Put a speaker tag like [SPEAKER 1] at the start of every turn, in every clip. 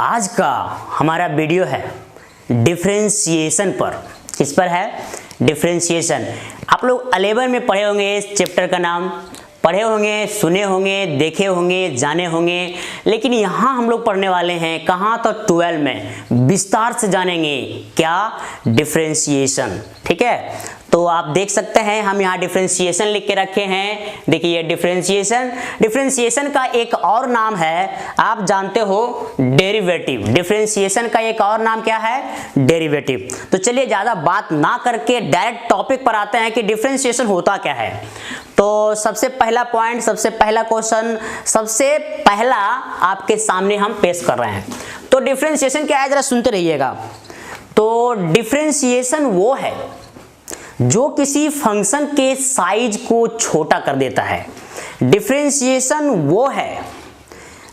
[SPEAKER 1] आज का हमारा वीडियो है डिफरेंशिएशन पर। किस पर है? डिफरेंशिएशन। आप लोग 11 में पढ़े होंगे, इस चैप्टर का नाम पढ़े होंगे, सुने होंगे, देखे होंगे, जाने होंगे, लेकिन यहाँ हम लोग पढ़ने वाले हैं कहाँ? तो 12 में विस्तार से जानेंगे क्या? डिफरेंशिएशन। ठीक है, तो आप देख सकते हैं हम यहाँ डिफरेंशिएशन लिख के रखे हैं। देखिए डिफरेंशिएशन का एक और नाम है, आप जानते हो, डेरिवेटिव। डिफरेंशिएशन का एक और नाम क्या है? डेरिवेटिव। तो चलिए ज़्यादा बात ना करके डायरेक्ट टॉपिक पर आते हैं कि डिफरेंशिएशन होता क्या है। तो सबसे पहला पॉइंट, सबसे पहला क्वेश्चन, सबसे पहला आपके सामने हम पेश कर रहे हैं। तो डिफरेंशिएशन क्या है, जरा सुनते रहिएगा। तो डिफरेंशिएशन वो है जो किसी फंक्शन के साइज को छोटा कर देता है। डिफरेंशिएशन वो है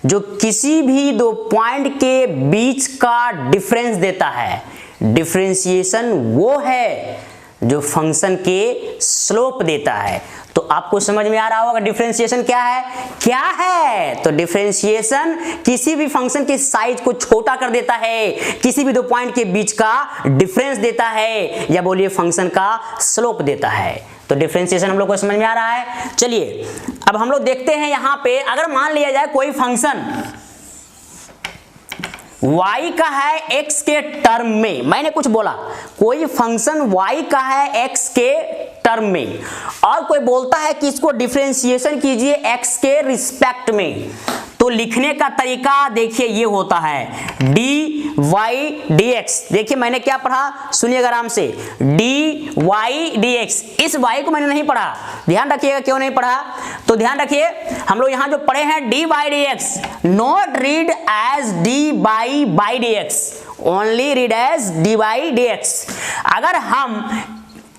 [SPEAKER 1] जो किसी भी दो पॉइंट के बीच का डिफरेंस देता है। डिफरेंशिएशन वो है जो फंक्शन के स्लोप देता है। तो आपको समझ में आ रहा होगा डिफरेंशिएशन क्या है? क्या है? तो डिफरेंशिएशन किसी भी फंक्शन के साइज को छोटा कर देता है, किसी भी दो पॉइंट के बीच का डिफरेंस देता है, या बोलिए फंक्शन का स्लोप देता है। तो डिफरेंशिएशन हम लोग को समझ में आ रहा है। चलिए अब हम लोग देखते हैं यहाँ पे, अगर मान लिया जाए कोई फंक्शन y का है x के टर्म में, मैंने कुछ बोला, कोई फंक्शन y का है x के टर्म में, और कोई बोलता है कि इसको डिफरेंशिएशन कीजिए x के रिस्पेक्ट में, तो लिखने का तरीका देखिए ये होता है dy dx। देखिए मैंने क्या पढ़ा, सुनिएगा आराम से, dy dx। इस y को मैंने नहीं पढ़ा, ध्यान रखिएगा क्यों नहीं पढ़ा। तो ध्यान रखिए, हम लोग यहां जो पढ़े हैं dy dx, not read as dy by dx, only read as dy dx। अगर हम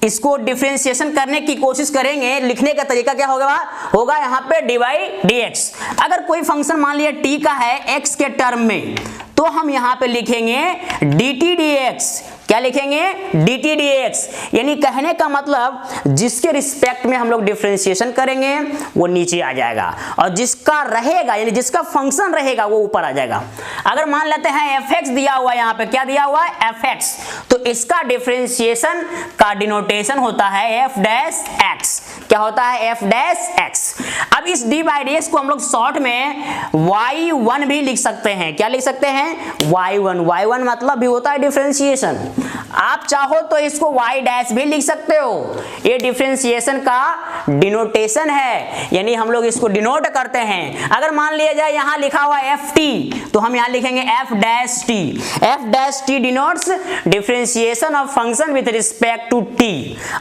[SPEAKER 1] इसको डिफरेंशिएशन करने की कोशिश करेंगे, लिखने का तरीका क्या होगा यहाँ पे dy dx। अगर कोई फंक्शन मान लिया t का है x के टर्म में, तो हम यहाँ पे लिखेंगे dt dx। क्या लिखेंगे? dt dx। यानी कहने का मतलब जिसके रिस्पेक्ट में हम लोग डिफरेंशिएशन करेंगे वो नीचे आ जाएगा, और जिसका रहेगा यानी जिसका फंक्शन रहेगा वो ऊपर आ जाएगा। अगर मान लेते हैं fx दिया हुआ है, यहाँ पे क्या दिया हुआ है? fx। तो इसका डिफरेंशिएशन का डिनोटेशन होता है f डैश x। क्या होता है? f dash x। अब इस dy dx को हम लोग शॉर्ट में y1 भी लिख सकते हैं। क्या लिख सकते हैं? y1 मतलब भी होता है डिफरेंशिएशन। आप चाहो तो इसको y डैश भी लिख सकते हो, ये डिफरेंशिएशन का डिनोटेशन है, यानी हम लोग इसको डिनोट करते हैं। अगर मान लिया जाए यहाँ लिखा हुआ ft, तो हम यहाँ लिखेंगे f dash t। f dash t denotes differentiation of function with respect to t।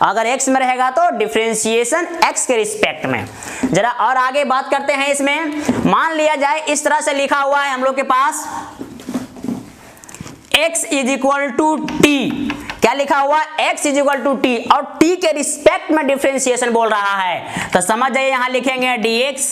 [SPEAKER 1] अगर x में रहेगा तो डिफरेंशिएशन x के रिस्पेक्ट में। जरा और आगे बात करते हैं इसमें। मान लिया जाए इस तरह से लिखा हुआ है हम लोग के पास x is equal to T. क्या लिखा हुआ? x is equal to T, और t के रिस्पेक्ट में डिफरेंशिएशन बोल रहा है। तो समझ जाइए, यहाँ लिखेंगे dx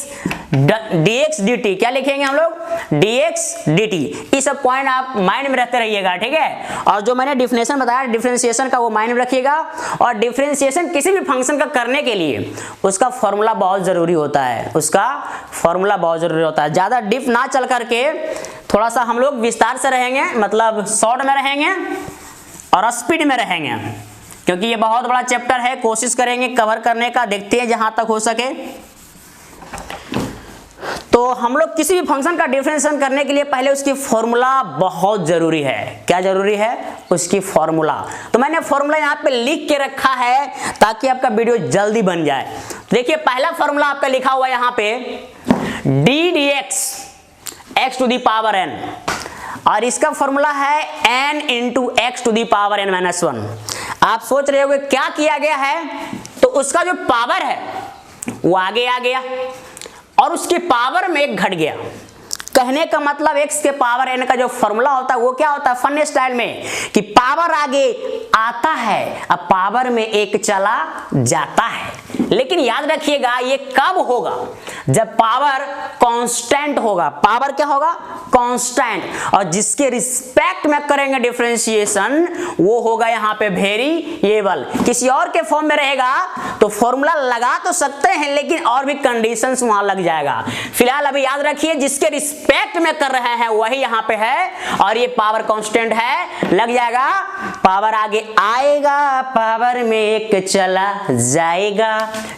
[SPEAKER 1] dt। क्या लिखेंगे हम लोग? dx dt। ये सब पॉइंट आप माइंड में रखते रहिएगा, ठीक है। और जो मैंने डिफिनेशन बताया डिफरेंशिएशन का, वो माइंड में रखिएगा। और डिफरेंशिएशन किसी भी फंक्शन का करने के लिए उसका फॉर्मूला बहुत जरूरी होता है, उसका फॉर्मूला बहुत जरूरी होता है। ज्यादा डीप ना चल करके थोड़ा सा हम लोग विस्तार से रहेंगे, मतलब शॉर्ट में रहेंगे और स्पीड में रहेंगे, क्योंकि ये बहुत बड़ा चैप्टर है। कोशिश करेंगे कवर करने का, देखते हैं जहां तक हो सके। तो हम लोग किसी भी फंक्शन का डिफरेंशिएशन करने के लिए पहले उसकी फॉर्मूला बहुत जरूरी है। क्या जरूरी है? उसकी फॉर्मूला। तो मैंने फॉर्मूला यहाँ पे लिख के रखा है ताकि आपका वीडियो जल्दी बन जाए। तो देखिए पहला फॉर्मूला आपका लिखा हुआ है यहाँ पे d dx x to the power n, और इसका फॉर्मूला है n into x to the power n minus 1। आप सोच रहे होंगे क्या किया गया है, तो उसका जो पावर है वो आगे आ गया और उसकी पावर में एक घट गया। कहने का मतलब x के पावर n का जो फॉर्मूला होता है वो क्या होता है फन स्टाइल में, कि पावर आगे आता है, अब पावर में एक चला जाता है। लेकिन याद रखिएगा ये कब होगा? जब पावर कांस्टेंट होगा, पावर क्या होगा, कांस्टेंट, और जिसके रिस्पेक्ट में करेंगे डिफरेंशिएशन वो होगा यहाँ पे वेरिएबल। किसी और के फॉर्म में रहेगा तो फॉर्मूला लगा तो सकते हैं लेकिन और भी कंडीशंस वहां लग जाएगा। फिलहाल अभी याद रखिए जिसके रिस्पेक्ट में कर रहे हैं वही यहाँ पे है और ये पावर कांस्टेंट है, लग जाएगा, पावर आगे आएगा, पावर में एक चला जाएगा।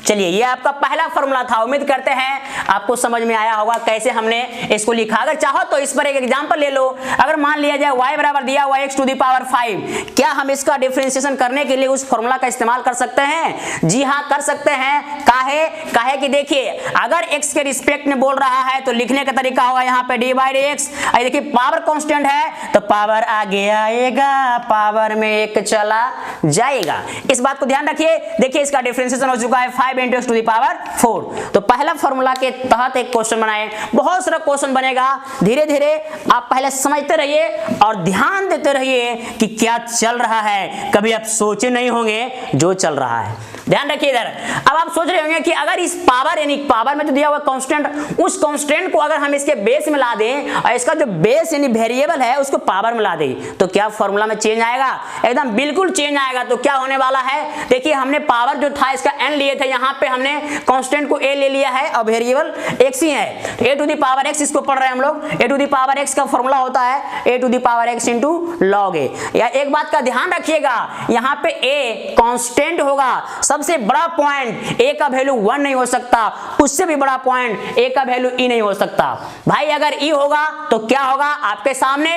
[SPEAKER 1] चलिए ये आपका पहला फॉर्मूला था, उम्मीद करते हैं आपको समझ में आया होगा कैसे हमने इसको लिखा। अगर चाहो तो इस पर एक एग्जांपल ले लो। अगर मान लिया जाए y बराबर दिया हुआ x टू दी पावर 5, क्या हम इसका डिफरेंशिएशन करने के लिए उस फॉर्मूला का इस्तेमाल कर सकते हैं? जी हाँ कर सकते हैं। काहे कि देखिए अगर x के रिस्पेक्ट में बोल रहा है तो लिखने का तरीका होगा यहाँ पे d बाई x। देखिए पावर कांस्टेंट है तो पावर आगे आएगा, पावर में एक चला जाएगा। इस बात को ध्यान रखिए। देखिए इसका डिफरेंशिएशन हो चुका है 5 × x टू दी पावर 4। तो पहला फॉर्मूला के तहत एक क्वेश्चन बनाए, बहुत सारा क्वेश्चन बनेगा, धीरे धीरे आप पहले समझते रहिए और ध्यान देते रहिए कि क्या चल रहा है। कभी आप सोचे नहीं होंगे जो चल रहा है, ध्यान रखिए इधर। अब आप सोच रहे होंगे कि अगर इस पावर यानी पावर में जो दिया हुआ कांस्टेंट, उस कांस्टेंट को अगर हम इसके बेस में ला दें और इसका जो बेस यानी वेरिएबल है उसको पावर में ला दें तो क्या फॉर्मूला में चेंज आएगा? एकदम बिल्कुल चेंज आएगा। तो क्या होने वाला है, देखिए हमने पावर जो था इसका n लिए थे, यहाँ पे हमने कांस्टेंट को a ले लिया है और वेरिएबल x ही है। तो a to the power x इसको पढ़ रहे हैं हम लोग। a to the power x का फॉर्मूला होता है a to the power x into log a। या एक बात का ध्यान रखिएगा, यहाँ पे a कांस्टेंट होगा, सबसे बड़ा पॉइंट a का वैल्यू 1 नहीं हो सकता, उससे भी बड़ा पॉइंट a का वैल्यू e नहीं हो सकता। भाई अगर e होगा तो क्या होगा, आपके सामने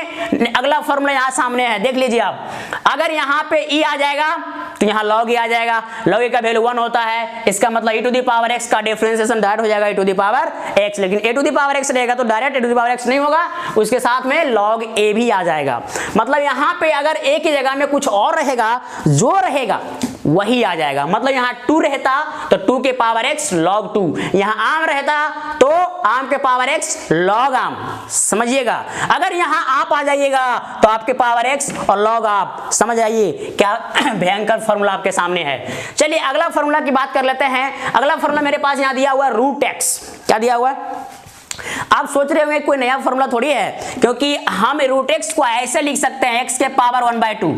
[SPEAKER 1] अगला फॉर्मूला यहाँ सामने है, देख लीजिए आप। अगर यहाँ पे e आ जाएगा तो यहाँ log e आ जाएगा, log e का वैल्यू 1 होता है, इसका मतलब e to the power x का डिफरेंशिएशन डायरेक्ट हो जाएगा e to the power x। लेकिन a to the power x रहेगा तो direct a to the power x नहीं होगा, उसके साथ में log a भी आ जाएगा। मतलब यहाँ पे अगर a की जगह में कुछ और रहेगा, जो रहेगा वही आ जाएगा। मतलब यहाँ 2 रहता तो 2 के पावर x log 2, यहाँ आम रहता तो आम के पावर x log आम, समझिएगा। अगर यहाँ आप आ जाइएगा तो आपके पावर x और log आप, समझ आइए क्या भयंकर फॉर्मूला आपके सामने है। चलिए अगला फॉर्मूला की बात कर लेते हैं। अगला फॉर्मूला मेरे पास यहाँ दिया हुआ है रूट x। क्या दिया हुआ है? आप सोच रहे होंगे कोई नया फॉर्मूला थोड़ी है, क्योंकि हम रूट एक्स को ऐसे लिख सकते हैं x के पावर 1/2।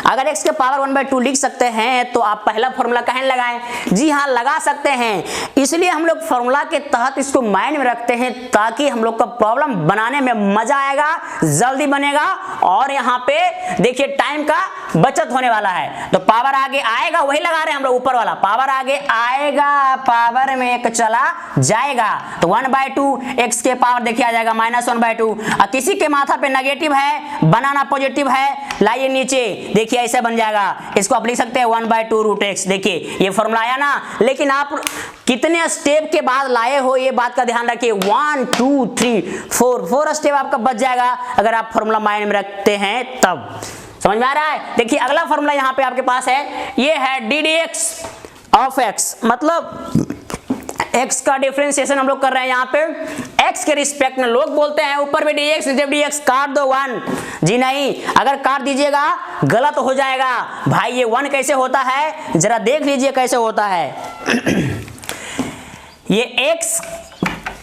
[SPEAKER 1] अगर x के पावर 1/2 लिख सकते हैं तो आप पहला फॉर्मूला कहीं लगाएं? जी हाँ लगा सकते हैं। इसलिए हम लोग फॉर्मूला के तहत इसको माइंड में रखते हैं ताकि हम लोग का प्रॉब्लम बनाने में मजा आएगा, जल्दी बनेगा और यहाँ पे देखिए टाइम का बचत होने वाला है। तो पावर आगे आएगा वही लगा रहे हैं हम लोग, ऊपर वाला पावर आगे आएगा, पावर में एक चला जाएगा। तो 1/2 x के पावर देखिए आ जाएगा -1/2। और किसी के माथा पे नेगेटिव है, बनाना पॉजिटिव है, लाइए नीचे देखिए ऐसे बन जाएगा। इसको आप लिख सकते हैं 1/2 रूट x। देखिए ये फॉर्मूला आया ना, लेकिन आप कितने स्टेप के बाद लाए हो ये बात का ध्यान रखिए। 1 2 3 4 स्टेप आपका बच जाएगा अगर आप फॉर्मूला माइंड में रखते हैं तब। समझ में आ रहा है? देखिए अगला फॉर्मूला यहाँ पे आपके पास है, ये है ddx ऑफ x। मतलब x का डिफरेंशिएशन हम लोग कर रहे हैं यहाँ पे x के रिस्पेक्ट में। लोग बोलते हैं ऊपर भी dx नीचे भी dx, काट दो 1। जी नहीं, अगर काट दीजिएगा गलत हो जाएगा। भाई ये 1 कैसे होता है जरा देख लीजिए कैसे होता है। ये x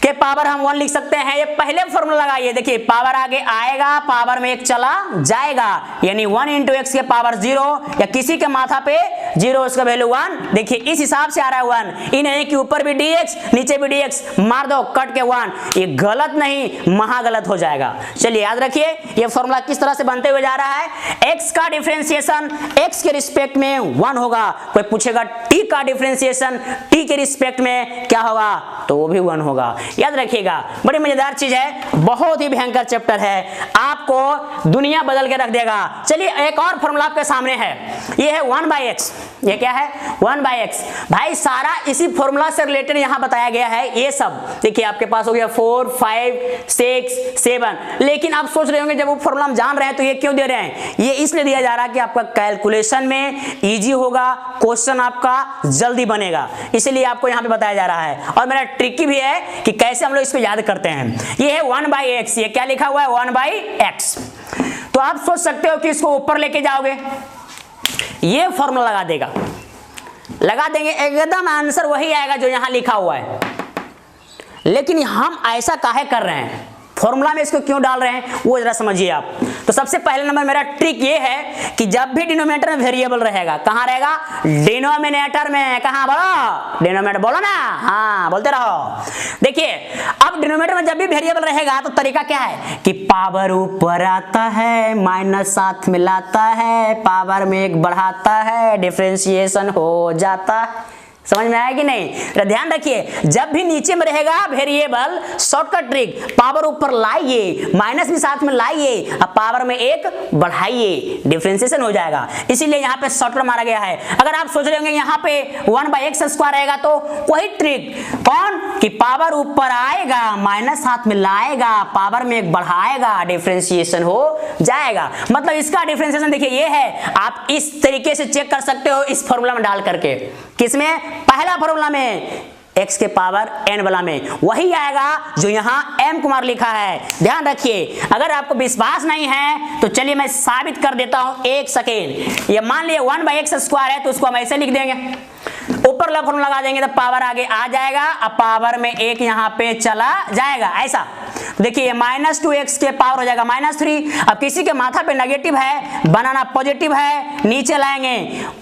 [SPEAKER 1] के पावर हम 1 लिख सकते हैं। ये पहले फॉर्मूला लगाइए, देखिए पावर आगे आएगा, पावर में एक चला जाएगा, यानी 1 × x के पावर 0 या किसी के माथा पे 0 उसका वैल्यू 1। देखिए इस हिसाब से आ रहा है 1। ये नहीं कि ऊपर भी dx नीचे भी dx, मार दो कट के 1, ये गलत नहीं महा गलत हो जाएगा। चलिए याद रखिए ये फॉर्मूला किस तरह से बनते हुए जा रहा है। x का डिफरेंशिएशन x के रिस्पेक्ट में 1 होगा। कोई पूछेगा t का डिफरेंशिएशन t के रिस्पेक्ट में क्या होगा, तो वो भी 1 होगा। याद रखिएगा बड़ी मजेदार चीज है, बहुत ही भयंकर चैप्टर है, आपको दुनिया बदल के रख देगा। चलिए एक और फॉर्मूला आपके सामने है, ये है 1/x। ये क्या है? 1/x। भाई सारा इसी फॉर्मूला से रिलेटेड यहाँ बताया गया है। ये सब देखिए आपके पास हो गया 4 5 6 7। लेकिन आप सोच रहे होंगे जब वो फॉर्मूला हम जान रहे हैं तो ये क्यों दे रहे हैं? ये इसलिए दिया जा रहा है कि आपका कैलकुलेशन में इजी होगा, क्वेश्चन आपका जल्दी बनेगा, इसलिए आपको यहाँ पे बताया जा रहा है। और मेरा ट्रिकी भी है कि कैसे हम लोग इसको याद करते हैं। ये है 1/x। ये क्या लिखा हुआ है? 1/x। तो आप सोच सकते हो कि इसको ऊपर लेके जाओगे, ये फॉर्मूला लगा देंगे, एकदम आंसर वही आएगा जो यहां लिखा हुआ है। लेकिन हम ऐसा काहे कर रहे हैं, फॉर्मूला में इसको क्यों डाल रहे हैं वो जरा समझिए आप। तो सबसे पहले नंबर मेरा ट्रिक ये है कि जब भी डिनोमिनेटर में वेरिएबल रहेगा, कहां रहेगा, डिनोमिनेटर में। कहां बोलो, डिनोमिनेटर बोलो ना, हाँ बोलते रहो। देखिए अब डिनोमिनेटर में जब भी वेरिएबल रहेगा तो तरीका क्या है कि पावर ऊपर आता है, माइनस साथ में लाता है, पावर में एक बढ़ाता है, डिफरेंशिएशन हो जाता है। समझ में आया कि नहीं? तो ध्यान रखिए, जब भी नीचे में रहेगा वेरिएबल, शॉर्टकट ट्रिक, पावर ऊपर लाइए, माइनस भी साथ में लाइए, अब पावर में एक बढ़ाइए, डिफरेंशिएशन हो जाएगा। इसीलिए यहाँ पे शॉर्टकट मारा गया है। अगर आप सोच रहे होंगे यहाँ पे 1/x² रहेगा तो वही ट्रिक, कौन कि पावर ऊपर आएगा, माइनस साथ में लाएगा, पावर में एक बढ़ाएगा, डिफरेंशिएशन हो जाएगा। मतलब इसका डिफरेंशिएशन देखिए ये है, आप इस तरीके से चेक कर सकते हो इस फॉर्मूला में डाल करके। किसमें? पहला फॉर्मूला में, x के पावर n वाला में वही आएगा जो यहां m कुमार लिखा है। ध्यान रखिए, अगर आपको विश्वास नहीं है तो चलिए मैं साबित कर देता हूं, एक सेकेंड। ये मान लिया 1/x² है तो उसको हम ऐसे लिख देंगे, ऊपर वाला फॉर्मूला लगा देंगे तो पावर आगे आ जाएगा, अब पावर में एक यहां पे चला जाएगा ऐसा। तो देखिए -2x के पावर हो जाएगा -3। अब किसी के माथा पे नेगेटिव है, बनाना पॉजिटिव है, नीचे लाएंगे।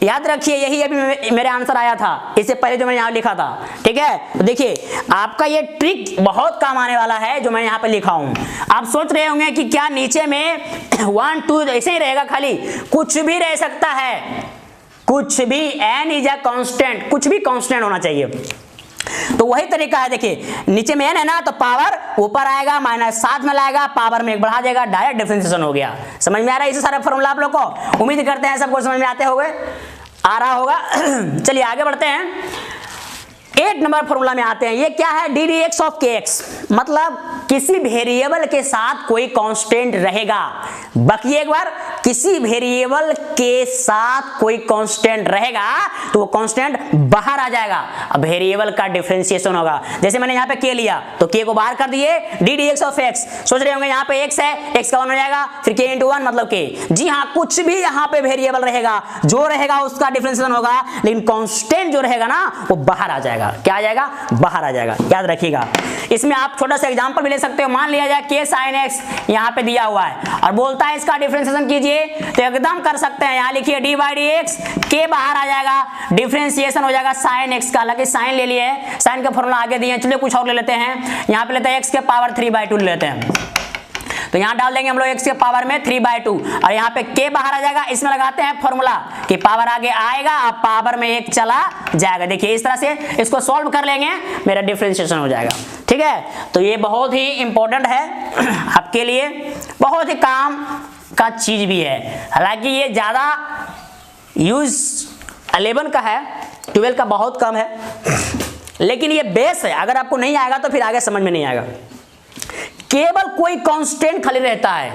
[SPEAKER 1] याद रखिए यही अभी मेरे आंसर आया था, इससे पहले जो मैंने यहाँ लिखा था, ठीक है। तो देखिए आपका ये ट्रिक बहुत काम आने वाला है जो मैं यहाँ पे लिखा हूं। आप सोच रहे होंगे कि क्या नीचे में 1 2 ऐसे ही रहेगा, खाली कुछ भी रह सकता है, कुछ भी, n इज अ कांस्टेंट, कुछ भी कांस्टेंट होना चाहिए। तो वही तरीका है, देखिए नीचे में n है ना तो पावर ऊपर आएगा, माइनस साथ में लाएगा, पावर में एक बढ़ा देगा, डायरेक्ट डिफरेंशिएशन हो गया। समझ में आ रहा है इसे सारा फॉर्मूला आप लोग को? उम्मीद करते हैं सबको समझ में आते होंगे, आ रहा होगा। चलिए आगे बढ़ते हैं, 8 नंबर फॉर्मूला में आते हैं। ये क्या है, ddx ऑफ kx, मतलब किसी वेरिएबल के साथ कोई कांस्टेंट रहेगा। बाकी एक बार, किसी वेरिएबल के साथ कोई कांस्टेंट रहेगा तो वो कांस्टेंट बाहर आ जाएगा, अब वेरिएबल का डिफरेंशिएशन होगा। जैसे मैंने यहाँ पे k लिया तो k को बाहर कर दिए, ddx ऑफ x। सोच रहे होंगे यहाँ पे x है, x का 1 हो जाएगा, फिर k × 1 मतलब k। जी हाँ, कुछ भी यहाँ पे वेरिएबल रहेगा, जो रहेगा उसका डिफरेंशिएशन होगा, लेकिन कांस्टेंट जो रहेगा ना वो बाहर आ जाएगा। क्या आ जाएगा? बाहर आ जाएगा। याद रखिएगा, इसमें आप छोटा सा एग्जांपल भी ले सकते हो। मान लिया जाए k sin x यहाँ पे दिया हुआ है और बोलता है इसका डिफरेंशिएशन कीजिए, तो एकदम कर सकते हैं। यहाँ लिखिए d/dx, k बाहर आ जाएगा, डिफरेंशिएशन हो जाएगा sin x का। हालांकि साइन ले लिए, साइन का फॉर्मूला आगे दिए, चलिए कुछ और ले लेते हैं। यहाँ पे लेते हैं x के पावर 3/2 ले लेते हैं, तो यहाँ डाल देंगे हम लोग x के पावर में 3/2 और यहाँ पे k बाहर आ जाएगा। इसमें लगाते हैं फॉर्मूला कि पावर आगे आएगा, अब पावर में एक चला जाएगा। देखिए इस तरह से इसको सॉल्व कर लेंगे, मेरा डिफरेंशिएशन हो जाएगा। ठीक है, तो ये बहुत ही इंपॉर्टेंट है आपके लिए, बहुत ही काम का चीज भी है। हालांकि ये ज्यादा यूज 11 का है, 12 का बहुत कम है, लेकिन ये बेस है। अगर आपको नहीं आएगा तो फिर आगे समझ में नहीं आएगा। केवल कोई कांस्टेंट खाली रहता है,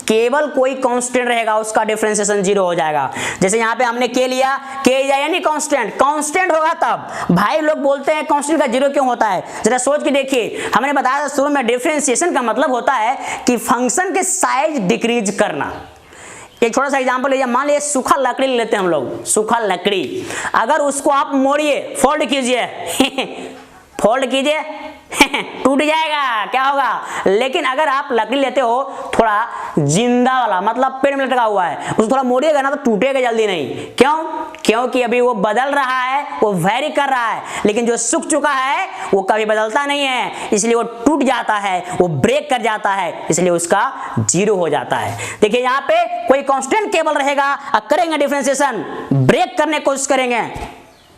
[SPEAKER 1] केवल कोई कांस्टेंट रहेगा, उसका डिफरेंशिएशन 0 हो जाएगा। जैसे यहाँ पे हमने k लिया, k यानी कांस्टेंट, कांस्टेंट होगा तब। भाई लोग बोलते हैं कांस्टेंट का 0 क्यों होता है, जरा सोच के देखिए। हमने बताया था शुरू में, डिफरेंशिएशन का मतलब होता है कि फंक्शन के साइज डिक्रीज करना। एक छोटा सा एग्जांपल लीजिए, मान लीजिए सूखा लकड़ी लेते हैं हम लोग, सूखा लकड़ी, अगर उसको आप मोड़िए, फोल्ड कीजिए फोल्ड कीजिए टूट जाएगा, क्या होगा। लेकिन अगर आप लकड़ी लेते हो थोड़ा जिंदा वाला, मतलब पेड़ में लटका हुआ है, उसको थोड़ा मोड़िएगा ना तो टूटेगा जल्दी नहीं। क्यों? क्योंकि अभी वो बदल रहा है, वो वेरी कर रहा है। लेकिन जो सूख चुका है वो कभी बदलता नहीं है, इसलिए वो टूट जाता है, वो ब्रेक कर जाता है, इसलिए उसका 0 हो जाता है। देखिए यहाँ पे कोई कांस्टेंट केवल रहेगा, करेंगे डिफरेंशिएशन, ब्रेक करने की कोशिश करेंगे,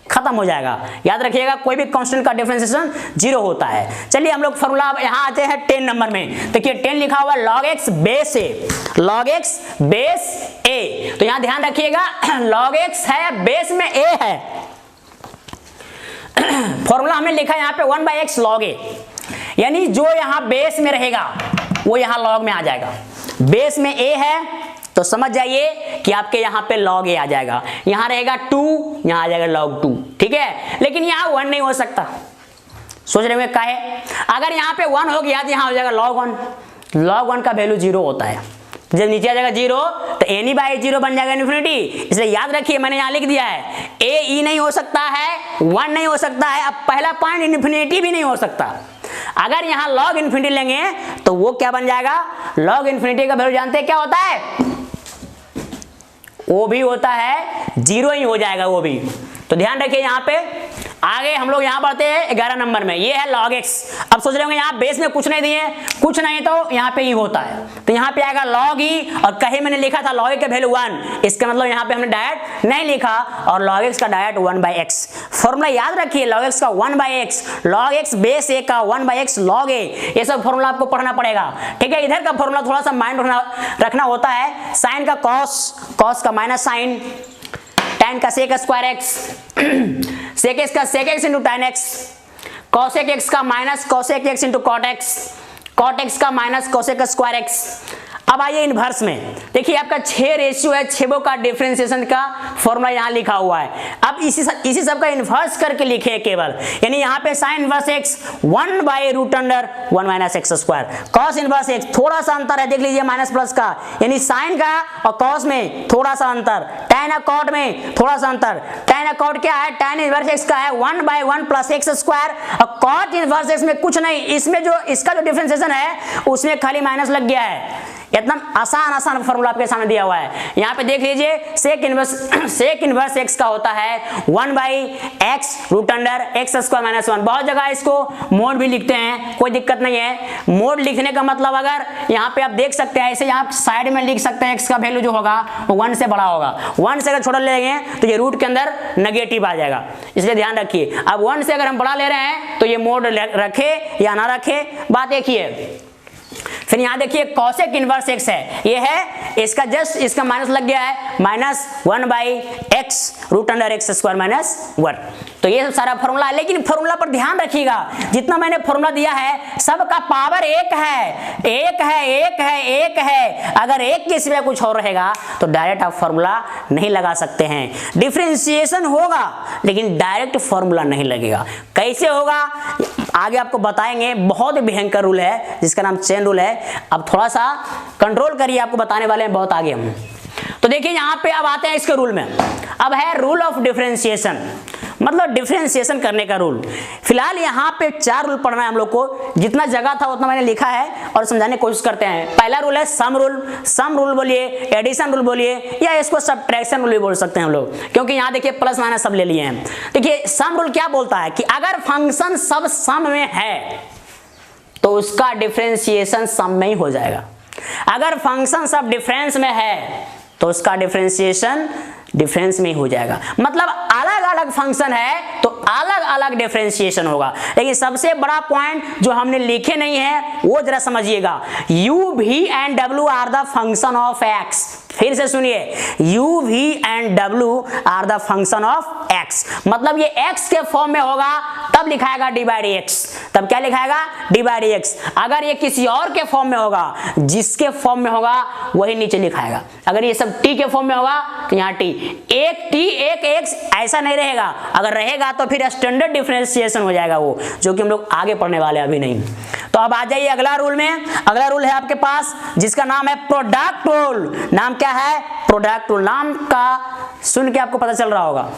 [SPEAKER 1] खत्म हो जाएगा। याद रखिएगा, कोई भी कांस्टेंट का डिफरेंशिएशन 0 होता है। चलिए हम लोग फॉर्मूला यहाँ आते हैं 10 नंबर में। देखिए 10 लिखा हुआ log x base a, log x base a। तो यहाँ ध्यान रखिएगा, log x है, बेस में a है। फॉर्मूला हमने लिखा है यहाँ पे 1/x log a, यानी जो यहाँ बेस में रहेगा वो यहाँ log में आ जाएगा। बेस में a है तो समझ जाइए कि आपके यहाँ पे log a आ जाएगा, यहाँ रहेगा 2, यहाँ आ जाएगा log 2। ठीक है, लेकिन यहाँ 1 नहीं हो सकता। सोच रहे होंगे काहे, अगर यहाँ पे 1 हो गया तो यहाँ हो जाएगा log 1। log 1 का वैल्यू 0 होता है, जब नीचे आ जाएगा 0 तो any/0 बन जाएगा इन्फिनिटी। इसलिए याद रखिए, मैंने यहाँ लिख दिया है a e नहीं हो सकता है, 1 नहीं हो सकता है। अब पहला पॉइंट इन्फिनिटी भी नहीं हो सकता। अगर यहां log इन्फिनिटी लेंगे तो वो क्या बन जाएगा, log इन्फिनिटी का वैल्यू जानते हैं क्या होता है, वो भी होता है 0 ही हो जाएगा वो भी। तो ध्यान रखिए यहां पे। आगे हम लोग यहां बढ़ते हैं 11 नंबर में, ये है log x। अब सोच रहे होंगे यहां बेस में कुछ नहीं दिए, कुछ नहीं तो यहां पे ही होता है, तो यहां पे आएगा log e, और कहीं मैंने लिखा था log e का वैल्यू 1, इसका मतलब यहां पे हमने डायरेक्ट नहीं लिखा, और log x का डायरेक्ट 1/x। फॉर्मूला याद रखिए, log x का 1/x, log x base a का 1/x log a, ये सब फॉर्मूला आपको पढ़ना पड़ेगा, ठीक है। इधर का फॉर्मूला थोड़ा सा माइंड रखना होता है, साइन का कॉस का माइनस साइन, tan का sec square x, sec x का sec x into tan x, cosec x का minus cosec x into cot x, cot x का माइनस cosec स्क्वायर x। अब आइए इनवर्स में, देखिए आपका 6 रेशियो है, 6 का डिफरेंशिएशन का फॉर्मूला यहाँ लिखा हुआ है। अब इसी सब का इनवर्स करके लिखे केवल, यानी यहाँ पे sine inverse x 1/√1 minus x square, cos inverse x थोड़ा सा अंतर है, देख लीजिए माइनस प्लस का, यानी साइन का और कॉस में थोड़ा सा अंतर, tan और कॉट में थोड़ा सा अंतर। tan और कॉट क्या है, tan इनवर्स x का है 1/1 प्लस x स्क्वायर, और कॉट इनवर्स x में कुछ नहीं, इसमें जो इसका जो डिफरेंशिएशन है उसमें खाली माइनस लग गया है। एकदम आसान फॉर्मूला आपके सामने दिया हुआ है। यहाँ पे देख लीजिए सेक इनवर्स x का होता है 1/x√x स्क्वायर माइनस 1। बहुत जगह इसको मोड भी लिखते हैं, कोई दिक्कत नहीं है। मोड लिखने का मतलब अगर यहाँ पे आप देख सकते हैं, ऐसे यहाँ साइड में लिख सकते हैं x का वैल्यू जो होगा वो 1 से बड़ा होगा, 1 से अगर छोटा ले लेंगे तो ये रूट के अंदर नेगेटिव आ जाएगा, इसलिए ध्यान रखिए। अब 1 से अगर हम बड़ा ले रहे हैं तो ये मोड रखे या ना रखे बात एक ही है। फिर यहाँ देखिए कॉसेक इनवर्स x है, ये है इसका जस्ट इसका माइनस लग गया है, माइनस 1/x√x स्क्वायर माइनस 1। तो ये सब सारा फॉर्मूला है, लेकिन फॉर्मूला पर ध्यान रखिएगा, जितना मैंने फॉर्मूला दिया है सबका पावर एक है। अगर एक के सिवा कुछ और रहेगा तो डायरेक्ट आप फॉर्मूला नहीं लगा सकते हैं। डिफरेंशिएशन होगा लेकिन डायरेक्ट फॉर्मूला नहीं लगेगा। कैसे होगा आगे आपको बताएंगे, बहुत ही भयंकर रूल है जिसका नाम चेन रूल है। अब थोड़ा सा कंट्रोल करिए, आपको बताने वाले हैं बहुत आगे हम। तो देखिए यहाँ पे अब आते हैं इसके रूल में। अब है रूल ऑफ डिफरेंशिएशन, मतलब डिफरेंशिएशन करने का रूल। फिलहाल यहाँ पे 4 रूल पढ़ना है हम लोग को, जितना जगह था उतना मैंने लिखा है और समझाने की कोशिश करते हैं। पहला रूल है सम रूल बोलिए, एडिशन रूल बोलिए, या इसको सब्ट्रैक्शन रूल भी बोल सकते हैं हम लोग, क्योंकि यहाँ देखिए प्लस माइनस सब ले लिए हैं। देखिए सम रूल क्या बोलता है कि अगर फंक्शन सब सम में है तो उसका डिफरेंशिएशन सम में ही हो जाएगा। अगर फंक्शन सब डिफरेंस में है तो उसका डिफरेंशिएशन डिफरेंस में ही हो जाएगा। मतलब अलग अलग फंक्शन है तो अलग अलग डिफरेंशिएशन होगा। लेकिन सबसे बड़ा पॉइंट जो हमने लिखे नहीं है वो जरा समझिएगा, u, v and w are the function of x। फिर से सुनिए, u, v and w are the function of x, मतलब ये x के फॉर्म में होगा तब लिखाएगा d/x, तब क्या लिखाएगा d/x। अगर ये किसी और के फॉर्म में होगा, जिसके फॉर्म में होगा वही नीचे लिखाएगा। अगर ये सब t के फॉर्म में होगा तो यहाँ t, एक t एक x ऐसा नहीं रहेगा। अगर रहेगा तो फिर स्टैंडर्ड डिफरेंशिएशन हो जाएगा वो, जो कि हम लोग आगे पढ़ने वाले अभी नहीं। तो अब आ जाइए अगला रूल में। अगला रूल है आपके पास जिसका नाम है प्रोडक्ट रूल। नाम क्या है? Product rule. नाम का सुन के आपको पता चल रहा होगा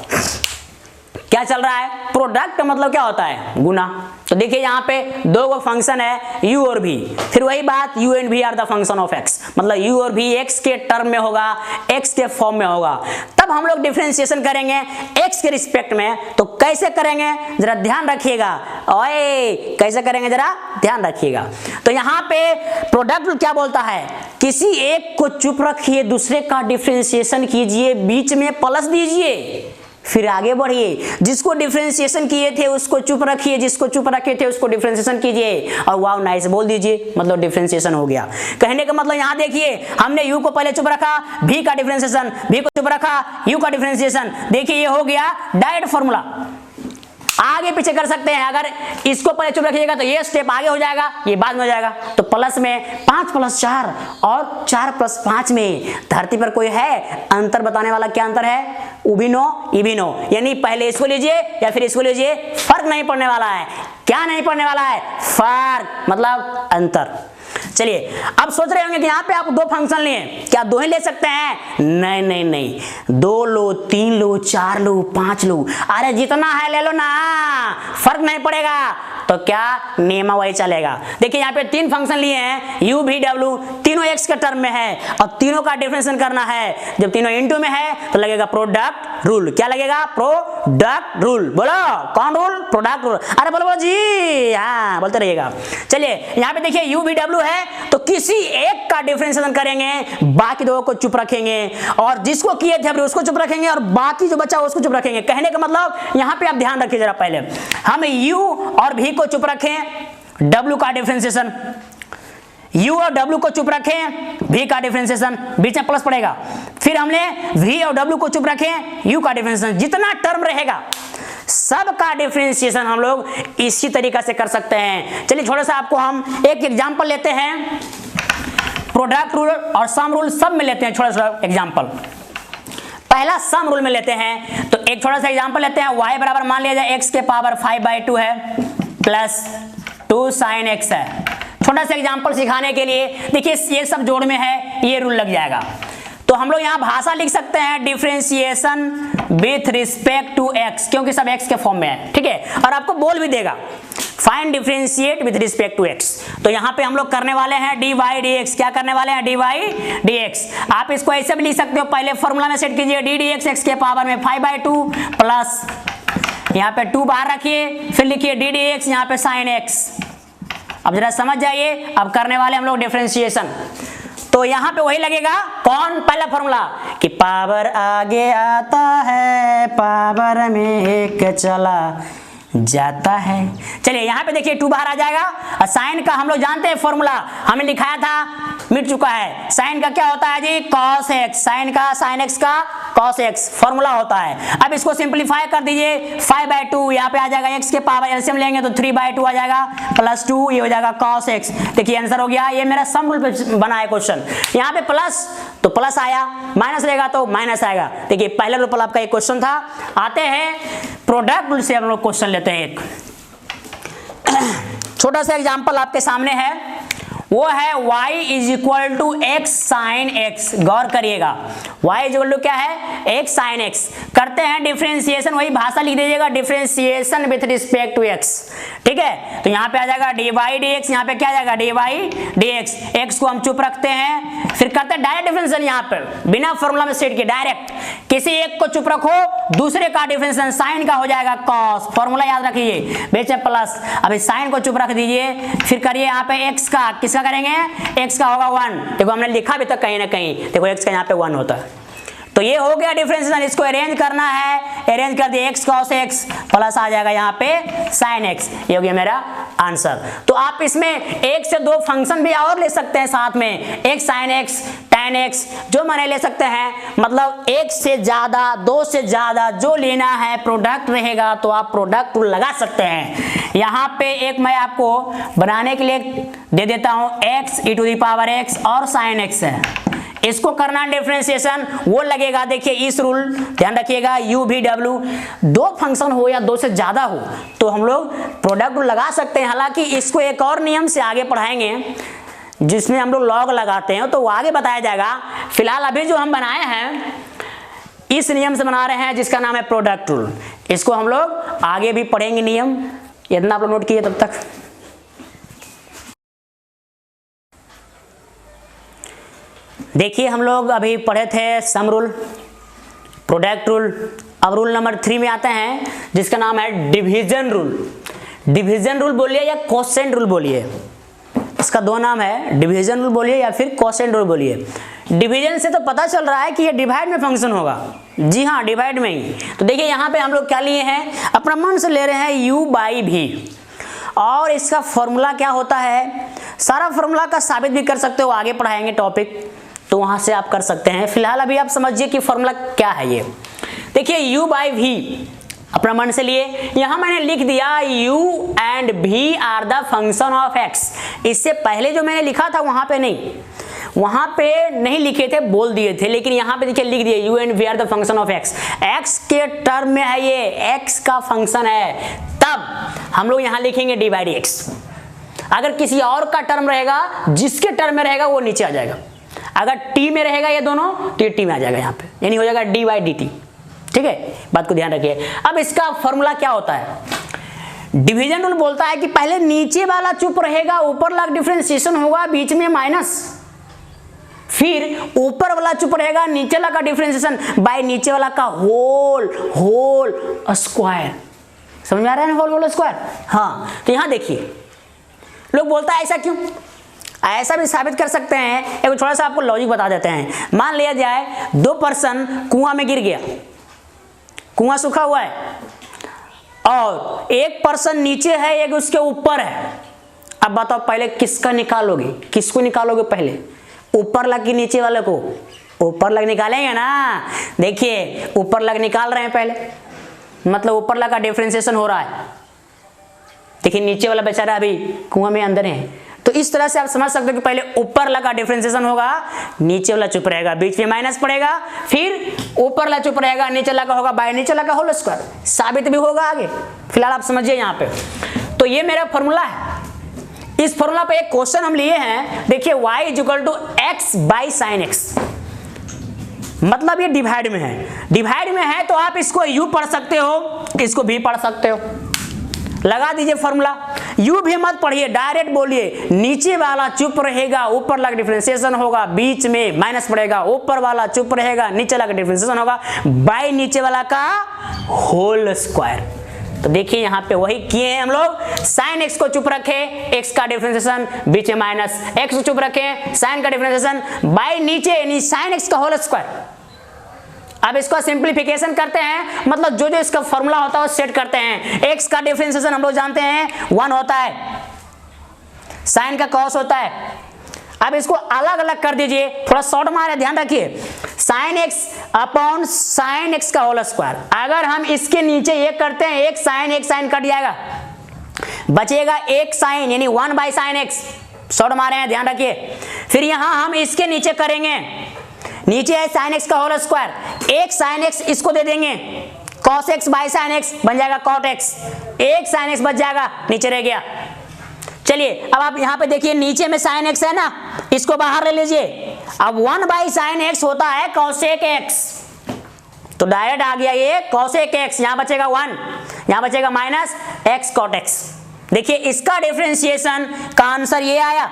[SPEAKER 1] क्या चल रहा है। प्रोडक्ट का मतलब क्या होता है? गुना। तो देखिए यहाँ पे 2 फंक्शन है u और v, फिर वही बात u and v are the function of x, मतलब u और v x के टर्म में होगा, x के फॉर्म में होगा। तब हम लोग डिफरेंशिएशन करेंगे x के रिस्पेक्ट में। तो कैसे करेंगे जरा ध्यान रखिएगा, ओए कैसे करेंगे जरा ध्यान रखिएगा। तो यहाँ पे प्रोडक्ट क्या बोलता है, किसी एक को चुप रखिए, दूसरे का डिफरेंशिएशन कीजिए, बीच में प्लस दीजिए, फिर आगे बढ़िए। जिसको डिफरेंशिएशन किए थे उसको चुप रखिए, जिसको चुप रखे थे उसको डिफरेंशिएशन कीजिए और वाव नाइस बोल दीजिए, मतलब डिफरेंशिएशन हो गया। कहने का मतलब यहाँ देखिए, हमने u को पहले चुप रखा, v का डिफरेंशिएशन, v को चुप रखा, u का डिफरेंशिएशन। देखिए ये हो गया डायरेक्ट फॉर्मूला। आगे पीछे कर सकते हैं, अगर इसको पहले चुप रखिएगा तो ये स्टेप आगे हो जाएगा, ये बाद में हो जाएगा। तो प्लस में 5 + 4 और 4 + 5 में धरती पर कोई है अंतर बताने वाला? क्या अंतर है? उबिनो इबिनो, यानी पहले इसको लीजिए या फिर इसको लीजिए, फर्क नहीं पड़ने वाला है। क्या नहीं पड़ने वाला है? फर्क मतलब अंतर। चलिए अब सोच रहे होंगे कि यहाँ पे आप दो फंक्शन लिए, क्या दो ही ले सकते हैं? नहीं नहीं नहीं, 2 लो, 3 लो, 4 लो, 5 लो, अरे जितना है ले लो ना, फर्क नहीं पड़ेगा। तो क्या नियम वही चलेगा। देखिए यहाँ पे 3 फंक्शन लिए हैं u v w, तीनों x के टर्म में है और तीनों का डिफरेंशिएशन करना है। जब तीनों इनटू में है तो लगेगा प्रोडक्ट रूल। क्या लगेगा? Product rule. बोलो कौन रूल? Product rule. अरे बोलो बोलो जी, हाँ बोलते रहिएगा। चलिए यहाँ पे देखिए u v w है तो किसी एक का डिफरेंशिएशन करेंगे, बाकी दो को चुप रखेंगे, और जिसको किए थे अभी उसको चुप रखेंगे और बाकी जो बचा उसको चुप रखेंगे। कहने का मतलब यहाँ पे आप ध्यान रखिए जरा, पहले हम u और v को चुप रखें, w का डिफरेंशिएशन, u और w को चुप रखें, v का डिफरेंशिएशन, बीच में प्लस पड़ेगा। फिर हमने v और w को चुप रखें, u का डिफरेंशिएशन। जितना टर्म रहेगा सब का डिफरेंशिएशन हम लोग इसी तरीका से कर सकते हैं। चलिए थोड़ा सा आपको हम एक एग्जांपल लेते हैं, प्रोडक्ट रूल और सम रूल सब में लेते हैं छोटा सा एग्जांपल। पहला सम रूल में लेते हैं, तो एक छोटा सा एग्जांपल लेते हैं। y बराबर मान लिया जाए x के पावर 5/2 है प्लस 2 sin x है। छोटा सा एग्जांपल सिखाने के लिए देखिए ये सब जोड़ में है, ये रूल लग जाएगा। तो हम लोग यहाँ भाषा लिख सकते हैं differentiation with respect to x, क्योंकि सब x के फॉर्म में है, ठीक है। और आपको बोल भी देगा find differentiate with respect to x। तो यहाँ पे हम लोग करने वाले हैं dy dx। क्या करने वाले हैं? dy dx। आप इसको ऐसे भी लिख सकते हो, पहले फॉर्मूला में सेट कीजिए d dx x के पावर में 5/2 प्लस यहाँ पे 2 बाहर रखिए, फिर लिखिए d dx यहाँ पे sin x। अब जरा समझ जाइए, अब करने वाले हम लोग डिफरेंशिएशन। तो यहाँ पे वही लगेगा, कौन? पहला फॉर्मूला कि पावर आगे आता है, पावर में एक चला जाता है। चलिए यहाँ पे देखिए 2 बाहर आ जाएगा, और साइन का हम लोग जानते हैं फॉर्मूला, हमने लिखाया था, मिट चुका है। साइन का क्या होता है जी? cos x। साइन का sin x का cos x फॉर्मूला होता है। अब इसको सिंपलीफाई कर दीजिए, 5/2 यहाँ पे आ जाएगा, x के पावर एलसीएम लेंगे तो 3/2 आ जाएगा प्लस 2, ये हो जाएगा cos x। देखिए आंसर हो गया। ये मेरा सम रूल पे बना है क्वेश्चन। यहाँ पे प्लस तो प्लस आया, माइनस रहेगा तो माइनस आएगा। देखिए पहले रूल पर आपका एक क्वेश्चन था। आते हैं प्रोडक्ट रूल से हम लोग क्वेश्चन लेते हैं। एक छोटा सा एग्जांपल आपके सामने है, वो है y is equal to x sine x. गौर करिएगा, y इज इक्वल टू क्या है? x sine x। करते हैं डिफरेंशिएशन, वही भाषा लिख दीजिएगा, differentiation with respect to x, ठीक है। तो यहाँ पे आ जाएगा dy dx, यहाँ पे क्या आ जाएगा? dy dx। x को हम चुप रखते हैं, फिर करते हैं डायरेक्ट डिफरेंशिएशन। यहाँ पर बिना फॉर्मूला में सेट किए डायरेक्ट किसी एक को चुप रखो, दूसरे का डिफरेंशिएशन साइन का हो जाएगा cos। फॉर्मूला याद रखिए, बीच में प्लस। अभी साइन को चुप रख दीजिए, फिर करिए यहाँ पे x का, किसका करेंगे? x का होगा 1। देखो हमने लिखा भी तक कहीं ना कहीं, देखो x का यहाँ पे 1 होता है। तो ये हो गया डिफरेंशिएशन। इसको अरेंज करना है, अरेंज कर दिए, x cos x प्लस आ जाएगा यहाँ पे sin x। ये हो गया मेरा आंसर। तो आप इसमें एक से दो फंक्शन भी और ले सकते हैं साथ में, x sin x tan x जो मने ले सकते हैं। मतलब एक से ज्यादा, दो से ज्यादा जो लेना है प्रोडक्ट रहेगा तो आप प्रोडक्ट रूल लगा सकते हैं। यहाँ पे एक मैं आपको बनाने के लिए दे देता हूँ, x e⁻x और sin x है, इसको करना डिफरेंशिएशन, वो लगेगा। देखिए इस रूल ध्यान रखिएगा, u v w दो फंक्शन हो या दो से ज्यादा हो तो हम लोग प्रोडक्ट रूल लगा सकते हैं। हालांकि इसको एक और नियम से आगे पढ़ाएंगे जिसमें हम लोग लॉग लगाते हैं, तो वो आगे बताया जाएगा। फिलहाल अभी जो हम बनाए हैं इस नियम से बना रहे हैं जिसका नाम है प्रोडक्ट रूल। इसको हम लोग आगे भी पढ़ेंगे नियम, इतना आप लोग नोट कीजिए तब तक। देखिए हम लोग अभी पढ़े थे सम रूल, प्रोडक्ट रूल। अब रूल नंबर 3 में आते हैं जिसका नाम है डिवीजन रूल। डिवीजन रूल बोलिए या कोसेंट रूल बोलिए, इसका दो नाम है, डिवीजन रूल बोलिए या फिर कोसेंट रूल बोलिए। डिवीजन से तो पता चल रहा है कि ये डिवाइड में फंक्शन होगा, जी हाँ डिवाइड में ही। तो देखिए यहाँ पे हम लोग क्या लिए हैं, अपना मन से ले रहे हैं u/v, और इसका फॉर्मूला क्या होता है, सारा फॉर्मूला का साबित भी कर सकते हो, आगे पढ़ाएंगे टॉपिक तो वहां से आप कर सकते हैं। फिलहाल अभी आप समझिए कि फॉर्मूला क्या है। ये देखिए u/v अपना मन से लिए, यहां मैंने लिख दिया u and v are the function of x। इससे पहले जो मैंने लिखा था वहां पे नहीं लिखे थे, बोल दिए थे, लेकिन यहाँ पे देखिए लिख दिए u and v are the function of x। x के टर्म में है, ये x का फंक्शन है, तब हम लोग यहाँ लिखेंगे d/dx। अगर किसी और का टर्म रहेगा, जिसके टर्म में रहेगा वो नीचे आ जाएगा। अगर टी में रहेगा ये दोनों तो ये टी में आ जाएगा यहाँ पे, यानी हो जाएगा डी बाई डी टी। ठीक है, बात को ध्यान रखिए। अब इसका फॉर्मूला क्या होता है? डिवीजन रूल बोलता है कि पहले नीचे वाला चुप रहेगा, ऊपर वाला डिफरेंशिएशन होगा, बीच में माइनस, फिर ऊपर वाला चुप रहेगा, नीचे वाला का डिफरेंशिएशन बाय नीचे वाला का होल स्क्वायर। समझ में आ रहा है ना, होल स्क्वायर? हाँ, तो यहां देखिए लोग बोलता है ऐसा क्यों, ऐसा भी साबित कर सकते हैं। एक थोड़ा सा आपको लॉजिक बता देते हैं। मान लिया जाए 2 पर्सन कुआं में गिर गया, कुआं सूखा हुआ है, और एक पर्सन नीचे है, एक उसके ऊपर है। अब बताओ पहले किसका निकालोगे, किसको निकालोगे पहले, ऊपर लग के नीचे वाले को? ऊपर लग निकालेंगे ना। देखिए ऊपर लग निकाल रहे हैं पहले, मतलब ऊपर लग का डिफरेंशिएशन हो रहा है। देखिए नीचे वाला बेचारा अभी कुआं में अंदर है, तो इस तरह से आप समझ सकते हो कि पहले ऊपर लगा डिफरेंशिएशन होगा, नीचे वाला चुप रहेगा, बीच में माइनस पड़ेगा, फिर ऊपर वाला चुप रहेगा, नीचे लगा होगा बाय नीचे लगा होल स्क्वायर। साबित भी होगा आगे, फिलहाल आप समझिए यहाँ पे। तो ये मेरा फॉर्मूला है। इस फॉर्मूला पे एक क्वेश्चन हम लिए हैं, देखिए y equal to x by sine x, मतलब ये डिवाइड में है। डिवाइड में है तो आप इसको u पढ़ सकते हो, इसको भी पढ़ सकते हो। लगा दीजिए फॉर्मूला। यू भी मत पढ़िए, डायरेक्ट बोलिए नीचे वाला चुप रहेगा, ऊपर लगा डिफरेंशिएशन होगा, बीच में माइनस पड़ेगा, ऊपर वाला चुप रहेगा, नीचे लगा डिफरेंशिएशन होगा बाय नीचे वाला का होल स्क्वायर। तो देखिए यहाँ पे वही किए हैं हम लोग। साइन एक्स को चुप रखे, एक्स का डिफरेंशिएशन बीच में माइनस, एक्स को चुप रखे, साइन का डिफरेंशिएशन बाय नीचे यानी साइन एक्स का होल स्क्वायर। अब इसको सिंप्लीफिकेशन करते हैं, मतलब जो जो इसका फॉर्मूला होता है वो सेट करते हैं। एक्स का डिफरेंशिएशन हम लोग जानते हैं 1 होता है, साइन का कॉस होता है। अब इसको अलग अलग कर दीजिए, थोड़ा शॉर्ट मारे, ध्यान रखिए। Sine x upon sine x का होल स्क्वायर। अगर हम इसके नीचे ये करते हैं, एक साइन कट जाएगा, बचेगा एक साइन यानी 1 बाई साइन एक्स। शॉर्ट मारे हैं, ध्यान रखिए। फिर यहां हम इसके नीचे करेंगे, नीचे है साइन एक्स का होल स्क्वायर, एक साइन एक्स इसको दे देंगे, cos x by sine x बन जाएगा कॉट एक्स, एक साइन एक्स बच जाएगा, नीचे रह गया। चलिए अब आप यहाँ पे देखिए, नीचे में साइन एक्स है ना, इसको बाहर ले लीजिए। अब 1 बाई साइन एक्स होता है कॉसेक एक्स, तो डायरेक्ट आ गया ये कॉसेक एक्स, यहाँ बचेगा 1, यहाँ बचेगा माइनस एक्स कॉट एक्स। देखिए इसका डिफरेंशिएशन का आंसर ये आया।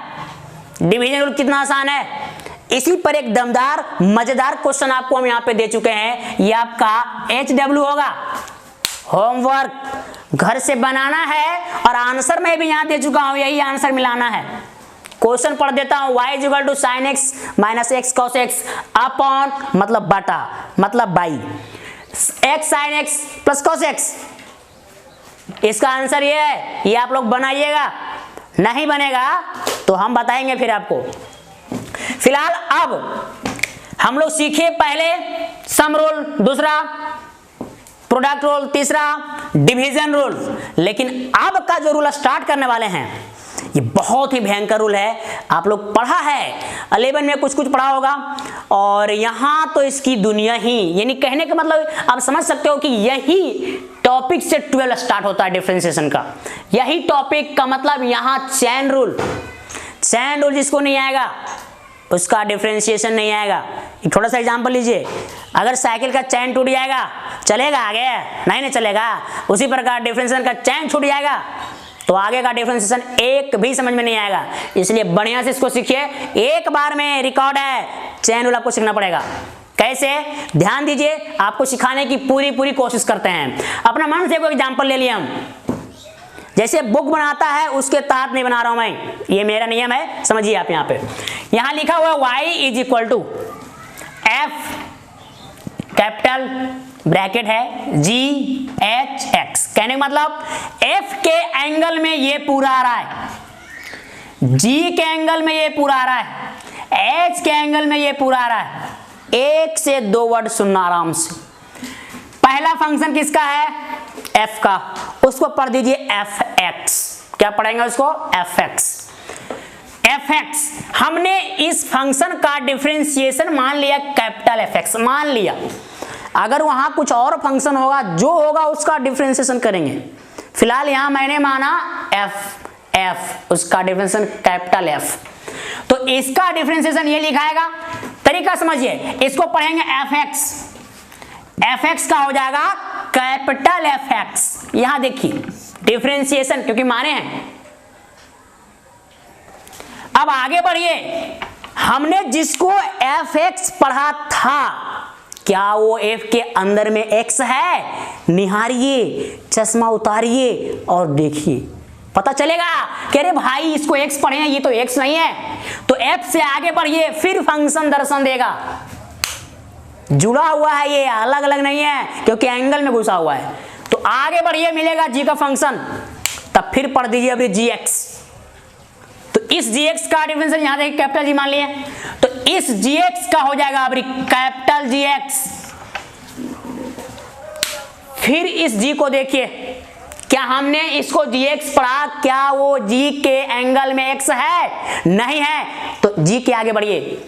[SPEAKER 1] डिवीजन रूल कितना आसान है। इसी पर एक दमदार मजेदार क्वेश्चन आपको हम यहाँ पे दे चुके हैं, ये आपका HW होगा, होमवर्क घर से बनाना है, और आंसर में भी यहाँ दे चुका हूं, यही आंसर मिलाना है। क्वेश्चन पढ़ देता हूं, y equal to sine x minus x cos x upon मतलब बटा मतलब by x sine x plus cos x. इसका आंसर ये है, ये आप लोग बनाइएगा, नहीं बनेगा तो हम बताएंगे फिर आपको। फिलहाल अब हम लोग सीखे पहले सम रूल, दूसरा प्रोडक्ट रूल, तीसरा डिवीजन रूल। लेकिन अब का जो रूल स्टार्ट करने वाले हैं ये बहुत ही भयंकर रूल है। आप लोग पढ़ा है 11 में कुछ पढ़ा होगा, और यहाँ तो इसकी दुनिया ही, यानी कहने का मतलब आप समझ सकते हो कि यही टॉपिक से 12 स्टार्ट होता है डिफरेंशिएशन का। यही टॉपिक का मतलब यहाँ चैन रूल जिसको नहीं आएगा उसका डिफरेंशिएशन नहीं आएगा। एक थोड़ा सा एग्जांपल लीजिए, अगर साइकिल का चैन टूट जाएगा चलेगा आगे? नहीं चलेगा। उसी प्रकार डिफरेंशिएशन का चैन छूट जाएगा तो आगे का डिफरेंशिएशन एक भी समझ में नहीं आएगा। इसलिए बढ़िया से इसको सीखिए, एक बार में रिकॉर्ड है, चैन रूल आपको सीखना पड़ेगा। कैसे? ध्यान दीजिए, आपको सिखाने की पूरी कोशिश करते हैं। अपना मन से कोई एग्जांपल ले लिया हम, जैसे बुक बनाता है उसके तहत नहीं बना रहा हूं मैं, ये मेरा नियम है, समझिए आप। यहाँ पे यहाँ लिखा हुआ y is equal to f capital bracket है g h x। कहने का मतलब f के एंगल में ये पूरा आ रहा है, g के एंगल में ये पूरा आ रहा है, h के एंगल में ये पूरा आ रहा है। एक से दो वर्ड सुनना आराम से। पहला फंक्शन किसका है? f का, उसको पढ़ दीजिए fx। क्या पढ़ेंगे उसको? fx। हमने इस फंक्शन का डिफरेंशिएशन मान लिया कैपिटल fx, मान लिया। अगर वहां कुछ और फंक्शन होगा, जो होगा उसका डिफरेंशिएशन करेंगे। फिलहाल यहां मैंने माना f, एफ, उसका डिफरेंशिएशन कैपिटल एफ। तो इसका डिफरेंशिएशन ये लिखाएगा, तरीका समझिए, इसको पढ़ेंगे एफ एक्स, एफ एक्स का हो जाएगा कैपिटल एफ एक्स। यहां देखिए डिफरेंशिएशन क्योंकि माने हैं। अब आगे बढ़िए, हमने जिसको एफ एक्स पढ़ा था, क्या वो एफ के अंदर में एक्स है? निहारिए, चश्मा उतारिए और देखिए, पता चलेगा कि अरे भाई इसको एक्स पढ़े हैं, ये तो एक्स नहीं है। तो एफ से आगे बढ़िए, फिर फंक्शन दर्शन देगा। जुड़ा हुआ है, ये अलग अलग नहीं है क्योंकि एंगल में घुसा हुआ है। तो आगे बढ़िए, मिलेगा जी का फंक्शन, तब फिर पढ़ दीजिए अभी जी एक्स। तो इस जी एक्स का डिफरेंशियल यहां देखिए कैपिटल जी मान लिए, तो इस जी एक्स का हो जाएगा अभी कैपिटल जी एक्स। फिर इस जी को देखिए, क्या हमने इसको जी एक्स पढ़ा, क्या वो जी के एंगल में एक्स है? नहीं है। तो जी के आगे बढ़िए,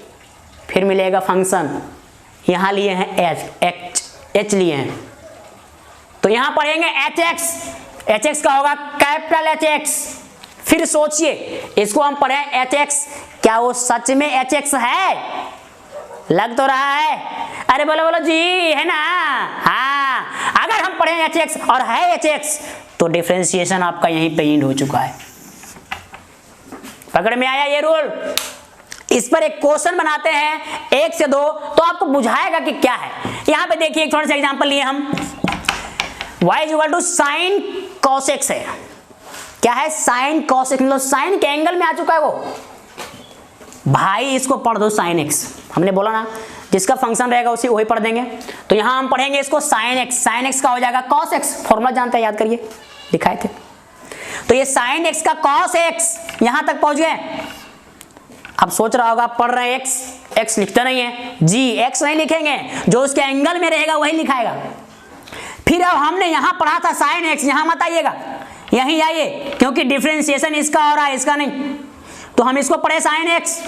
[SPEAKER 1] फिर मिलेगा फंक्शन, यहां लिए हैं एच लिए हैं, तो यहां पढ़ेंगे एच एक्स, एच एक्स का होगा कैपिटल एच एक्स। फिर सोचिए, इसको हम पढ़े एच एक्स, क्या वो सच में एच एक्स है? लग तो रहा है, अरे बोलो बोलो जी, है ना? हाँ, अगर हम पढ़े एच एक्स और है एच एक्स तो डिफरेंशिएशन आपका यहीं पे एंड हो चुका है। पकड़ में आया ये रूल? इस पर एक क्वेश्चन बनाते हैं 1 से 2, तो आपको बुझाएगा कि क्या है। यहां पे देखिए एक थोड़ा सा एग्जांपल लिए हम, y equal to sine cos x है। क्या है? साइन कॉस एक्स, मतलब साइन के एंगल में आ चुका है वो। भाई इसको पढ़ दो साइन एक्स, हमने बोला ना जिसका फंक्शन रहेगा उसी वही पढ़ देंगे। तो यहां हम पढ़ेंगे इसको साइन एक्स, साइन एक्स का हो जाएगा कॉस एक्स, फॉर्मूला जानते हैं, याद करिए, दिखाए थे। तो ये साइन एक्स का कॉस एक्स, यहां तक पहुंच गए। अब सोच रहा होगा पढ़ रहे हैं एक्स, एक्स लिखते नहीं है जी, एक्स नहीं लिखेंगे, जो उसके एंगल में रहेगा वही लिखाएगा। फिर अब हमने यहां पढ़ा था साइन एक्स, यहां मत आइएगा, यहीं आइए, क्योंकि डिफरेंशिएशन इसका हो रहा है, इसका नहीं। तो हम इसको पढ़े साइन एक्स,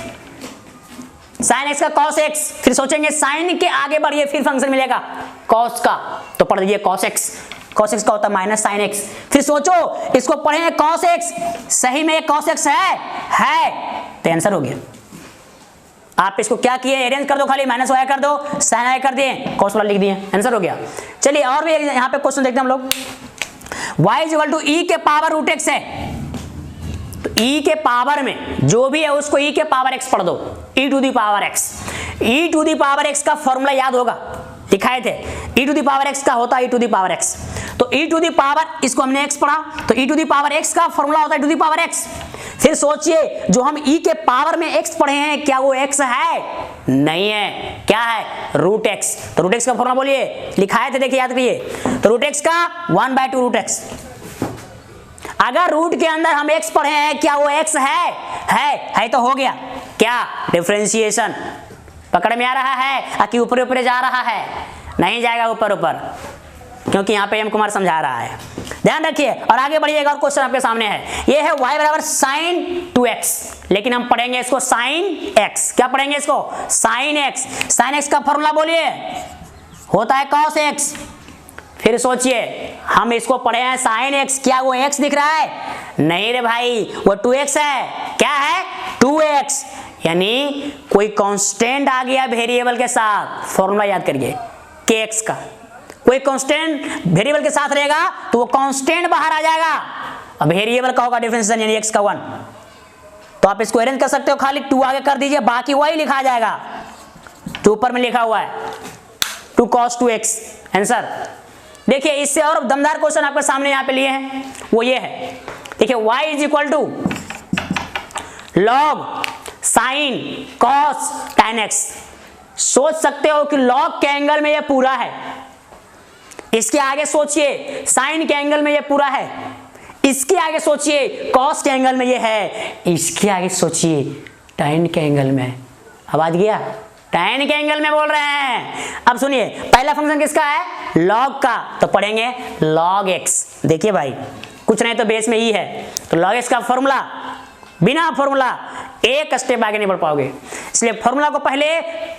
[SPEAKER 1] साइन एक्स का कॉस एक्स, फिर सोचेंगे साइन के आगे बढ़िए, फिर फंक्शन मिलेगा कॉस का, तो पढ़ दीजिए कॉस एक्स, कॉस एक्स का होता है माइनस साइन एक्स। फिर सोचो इसको पढ़ेंगे कॉस एक्स, सही में कॉस एक्स है, तो आंसर हो गया। आप इसको क्या किए, अरेंज कर दो, खाली माइनस वाई कर दो, साइन आई कर दिए, कॉस वाला लिख दिए, आंसर हो गया। चलिए और भी यहाँ पे क्वेश्चन देखते हैं हम लोग। y इक्वल टू ई के पावर रूट एक्स है, तो e के पावर में जो भी है उसको e के पावर x पढ़ दो, e to the power x। e to the power x का फॉर्मूला याद होगा, दिखाए थे, e to the power x का होता है e to the power x। तो e टू दी पावर, इसको हमने x पढ़ा, तो e to the power x का फॉर्मूला होता है e to the power x। फिर सोचिए जो हम e के पावर में x पढ़े हैं, क्या वो x है? नहीं है, क्या है? Root x। तो रूट x का फॉर्मूला बोलिए, लिखाए थे, देखिए याद करिए। तो रूट x का 1/2 रूट x। अगर रूट के अंदर हम x पढ़े हैं, क्या वो x है तो हो गया क्या? डिफरेंशिएशन। पकड़ में आ रहा है कि ऊपर ऊपर जा रहा है? नहीं जाएगा ऊपर ऊपर, क्योंकि यहाँ पे एम कुमार समझा रहा है, ध्यान रखिए। और आगे बढ़िएगा, और क्वेश्चन आपके सामने है, ये है y बराबर साइन 2x, लेकिन हम पढ़ेंगे इसको साइन x। क्या पढ़ेंगे इसको? Sine x। साइन x का फॉर्मूला बोलिए, होता है cos x। फिर सोचिए हम इसको पढ़े हैं साइन x, क्या वो x दिख रहा है? नहीं रे भाई, वो 2x है। क्या है? 2x, यानी कोई कांस्टेंट आ गया वेरिएबल के साथ, फॉर्मूला याद करिए kx का। कोई कांस्टेंट वेरिएबल के साथ रहेगा तो वो कांस्टेंट बाहर आ जाएगा, अब वेरिएबल का होगा डिफरेंशिएशन यानी x का 1। तो आप इसको अरेंज कर सकते हो, खाली 2 आगे कर दीजिए, बाकी वही लिखा जाएगा जो ऊपर में लिखा हुआ है 2 cos 2x, आंसर। देखिए इससे और दमदार क्वेश्चन आपके सामने यहाँ पे लिए हैं, वो ये है, देखिए y is equal to log sine cos tan x। सोच सकते हो कि लॉग के एंगल में ये पूरा है, इसके आगे सोचिए साइन के एंगल में ये पूरा है, इसके आगे सोचिए कॉस के एंगल में ये है, इसके आगे सोचिए tan के एंगल में। आवाज गया? tan के एंगल में बोल रहे हैं। अब सुनिए, पहला फंक्शन किसका है? log का, तो पढ़ेंगे log x। देखिए भाई, कुछ नहीं तो बेस में ही है, तो log x का फॉर्मूला बिना फॉर्मूला एक स्टेप आगे नहीं बढ़ पाओगे। इसलिए फॉर्मूला को पहले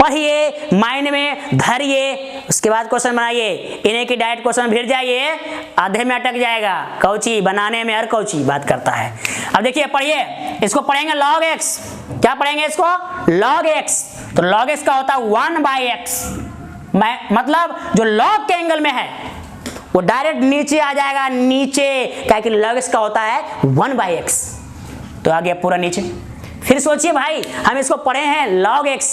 [SPEAKER 1] पढ़िए, माइंड में धरिए, उसके बाद क्वेश्चन बनाइए। इन्हें की डायरेक्ट क्वेश्चन भिड़ जाइए, आधे में अटक जाएगा। कौची बनाने में हर कौची बात करता है। अब देखिए पढ़िए, इसको पढ़ेंगे log x। क्या पढ़ेंगे इसको? log x। तो log x का होता है 1/x, मतलब जो log के एंगल में है वो डायरेक्ट नीचे आ जाएगा, नीचे, क्या कि log x का होता है 1/x। तो आ गया पूरा नीचे। फिर सोचिए भाई, हम इसको पढ़े हैं log x,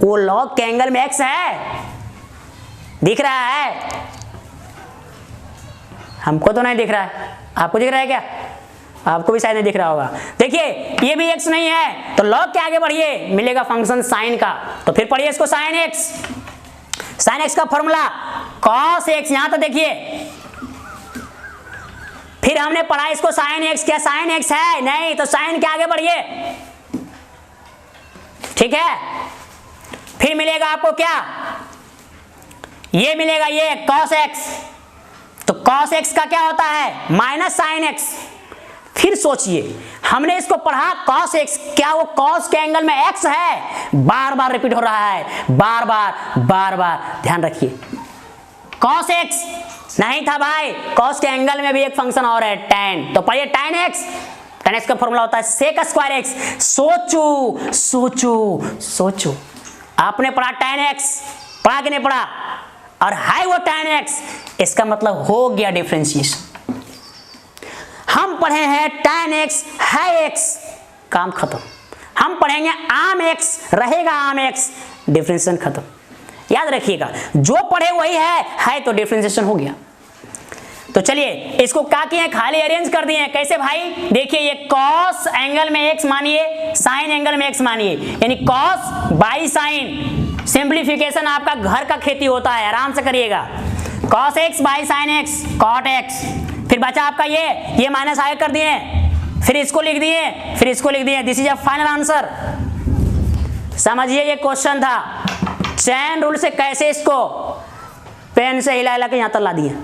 [SPEAKER 1] वो log के एंगल में x है, दिख रहा है? हमको तो नहीं दिख रहा है, आपको दिख रहा है क्या? आपको भी शायद नहीं दिख रहा होगा। देखिए ये भी x नहीं है, तो log के आगे बढ़िए, मिलेगा फंक्शन sin का। तो फिर पढ़िए इसको sin x। sin x का फॉर्मूला cos x, यहां तो देखिए। फिर हमने पढ़ा इसको sin x, क्या sin x है? नहीं, तो sin के आगे बढ़िए, ठीक है। फिर मिलेगा आपको क्या? ये मिलेगा ये cos x। तो cos x का क्या होता है? Minus sin x। फिर सोचिए, हमने इसको पढ़ा cos x, क्या वो cos के एंगल में x है? बार बार रिपीट हो रहा है, बार बार ध्यान रखिए। cos x नहीं था भाई, cos के एंगल में भी एक फंक्शन और है tan। तो पढ़िए tan x। tan x का फॉर्मूला होता है sec स्क्वायर x। सोचो, आपने पढ़ा tan x, पढ़ा कि नहीं पढ़ा? और है वो tan x, इसका मतलब हो गया डिफरेंशिएशन। हम पढ़े हैं tan x है x, काम खत्म। हम पढ़ेंगे आम x, रहेगा आम x, डिफरेंशिएशन खत्म। याद रखिएगा, जो पढ़े वही है तो डिफरेंशिएशन हो गया। तो चलिए इसको क्या किए, खाली अरेंज कर दिए। कैसे भाई? देखिए ये cos एंगल में x मानिए, sin एंगल में x मानिए, यानी cos बाई sin। सिंप्लीफिकेशन आपका घर का खेती होता है, आराम से करिएगा। cos x by sin x, cot x। फिर बचा आपका ये माइनस आगे कर दिए, फिर इसको लिख दिए, this is a final answer. समझिए ये क्वेश्चन था, चैन रूल से कैसे इसको पेन से हिला के यहां तक ला दिए।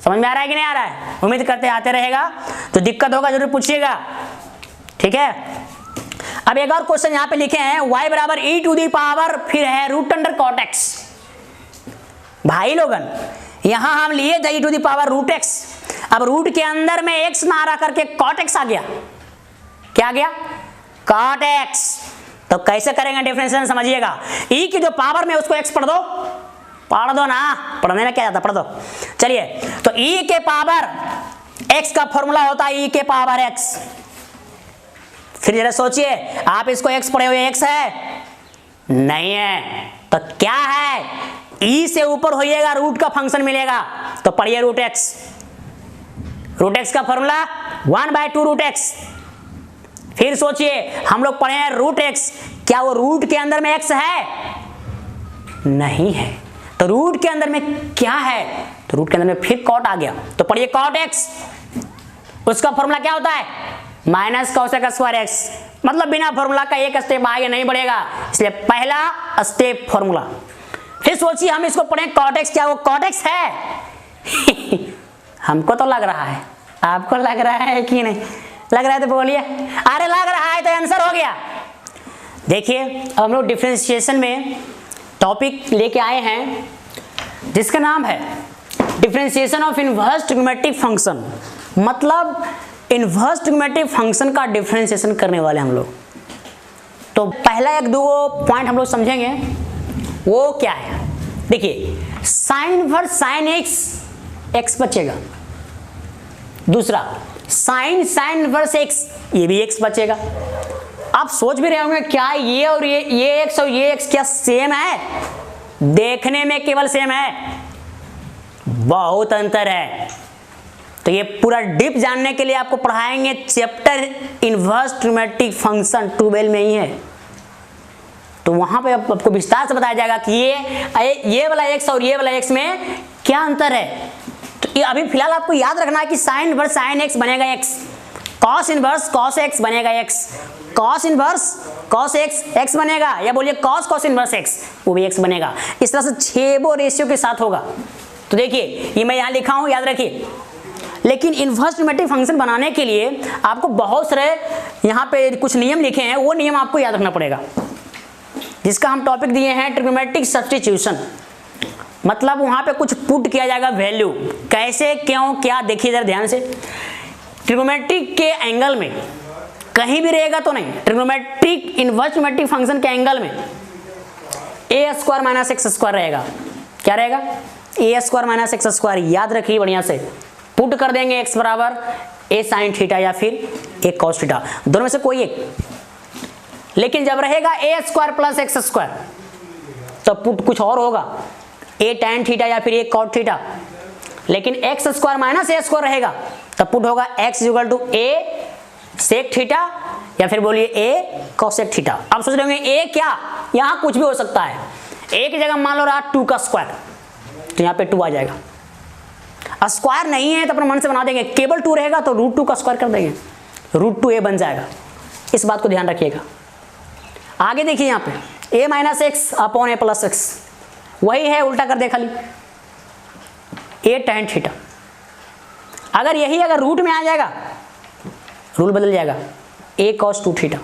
[SPEAKER 1] समझ में आ रहा है कि नहीं आ रहा है? उम्मीद करते आते रहेगा, तो दिक्कत होगा जरूर पूछिएगा, ठीक है। अब एक और क्वेश्चन यहाँ पे लिखे हैं, y बराबर e टू दी पावर, फिर है रूट अंडर कॉट x। भाई लोगन, यहां हम लिए थे e to the power root x, अब रूट के अंदर में x ना आ करके कॉट x आ गया। क्या आ गया? Cot x। तो कैसे करेंगे डिफरेंशिएशन? समझिएगा, e की जो पावर में उसको x पढ़ दो ना, पढ़ने में क्या जाता, पढ़ दो। चलिए, तो e के पावर x का फॉर्मूला होता है e के पावर x। फिर जरा सोचिए, आप इसको x पढ़े हुए, x है? नहीं है, तो क्या है? e से ऊपर होइएगा, रूट का फंक्शन मिलेगा, तो पढ़िए रूट x। रूट x का फॉर्मूला 1/2 रूट x। फिर सोचिए, हम लोग पढ़े हैं रूट x, क्या वो रूट के अंदर में x है? नहीं है, तो रूट के अंदर में क्या है? तो रूट के अंदर में फिर कॉट आ गया, तो पढ़िए कॉट x। उसका फॉर्मूला क्या होता है? Minus cosec square x। मतलब बिना फॉर्मूला का एक स्टेप आगे नहीं बढ़ेगा, इसलिए पहला स्टेप फॉर्मूला। फिर सोचिए, हम इसको पढ़े कॉट x, क्या वो कॉट x है? हमको तो लग रहा है, आपको लग रहा है कि नहीं? लग रहा है तो बोलिए। अरे लग रहा है तो आंसर हो गया। देखिए, अब हम लोग डिफरेंशिएशन में टॉपिक लेके आए हैं जिसका नाम है differentiation of inverse trigonometric function. मतलब इनवर्स ट्रिग्नोमेट्रिक फंक्शन का डिफरेंशिएशन करने वाले हम लोग। तो पहला एक दो पॉइंट हम लोग समझेंगे, वो क्या है? देखिए, साइन इनवर्स साइन एक्स बचेगा। दूसरा साइन इनवर्स एक्स, ये भी एक्स बचेगा। आप सोच भी रहे होंगे, क्या ये और ये एक्स और ये एक्स क्या सेम है? देखने में केवल सेम है, बहुत अंतर है। तो ये पूरा डीप जानने के लिए आपको पढ़ाएंगे चैप्टर इनवर्स ट्रिग्नोमेट्रिक फंक्शन 12 में ही है। तो वहां पे आपको विस्तार से बताया जाएगा कि ये वाला एक्स और ये वाला एक्स में क्या अंतर है। तो ये अभी फिलहाल आपको याद रखना है कि साइन इनवर्स साइन एक्स बनेगा x, cos inverse cos x बनेगा x, cos inverse cos x बनेगा, या बोलिए कॉस इनवर्स एक्स, वो भी एक्स बनेगा। इस तरह से 6 रेशियो के साथ होगा। तो देखिए, ये मैं यहाँ लिखा हूँ, याद रखिए। लेकिन इनवर्स ट्रिग्नोमेट्रिक फंक्शन बनाने के लिए आपको बहुत सारे यहाँ पे कुछ नियम लिखे हैं, वो नियम आपको याद रखना पड़ेगा, जिसका हम टॉपिक दिए हैं ट्रिग्नोमेट्रिक सब्स्टिट्यूशन। मतलब वहाँ पे कुछ पुट किया जाएगा वैल्यू, कैसे क्यों क्या, देखिए जरा ध्यान से। ट्रिग्नोमेट्रिक के एंगल में कहीं भी रहेगा तो नहीं, ट्रिग्नोमेट्रिक इनवर्स ट्रिग्नोमेट्रिक फंक्शन के एंगल में ए स्क्वायर माइनस एक्स स्क्वायर रहेगा। क्या रहेगा? A square minus x square. याद रखिए बढ़िया से, पुट कर देंगे एक्स बराबर ए साइन थीटा या फिर ए कॉस थीटा, दोनों में से कोई एक। लेकिन जब रहेगा a square plus x square तो पुट कुछ और होगा, ए टैन थीटा या फिर ए कॉट थीटा। लेकिन x square minus a square रहेगा तब पुट होगा x equal to a sec theta या फिर बोलिए ए कोसेक थीटा। अब सोच रहे होंगे ए क्या, यहाँ कुछ भी हो सकता है। ए की जगह मान लो रहा 2 का स्क्वायर, तो यहाँ पे 2 आ जाएगा। स्क्वायर नहीं है तो अपने मन से बना देंगे, केवल 2 रहेगा तो √2 का स्क्वायर कर देंगे, √2a बन जाएगा। इस बात को ध्यान रखिएगा। आगे देखिए यहाँ पे a minus x upon A plus x, वही है, उल्टा कर दे खाली, ए टैन थीटा। अगर यही अगर रूट में आ जाएगा, रूल बदल जाएगा, ए कॉस 2 थीटा।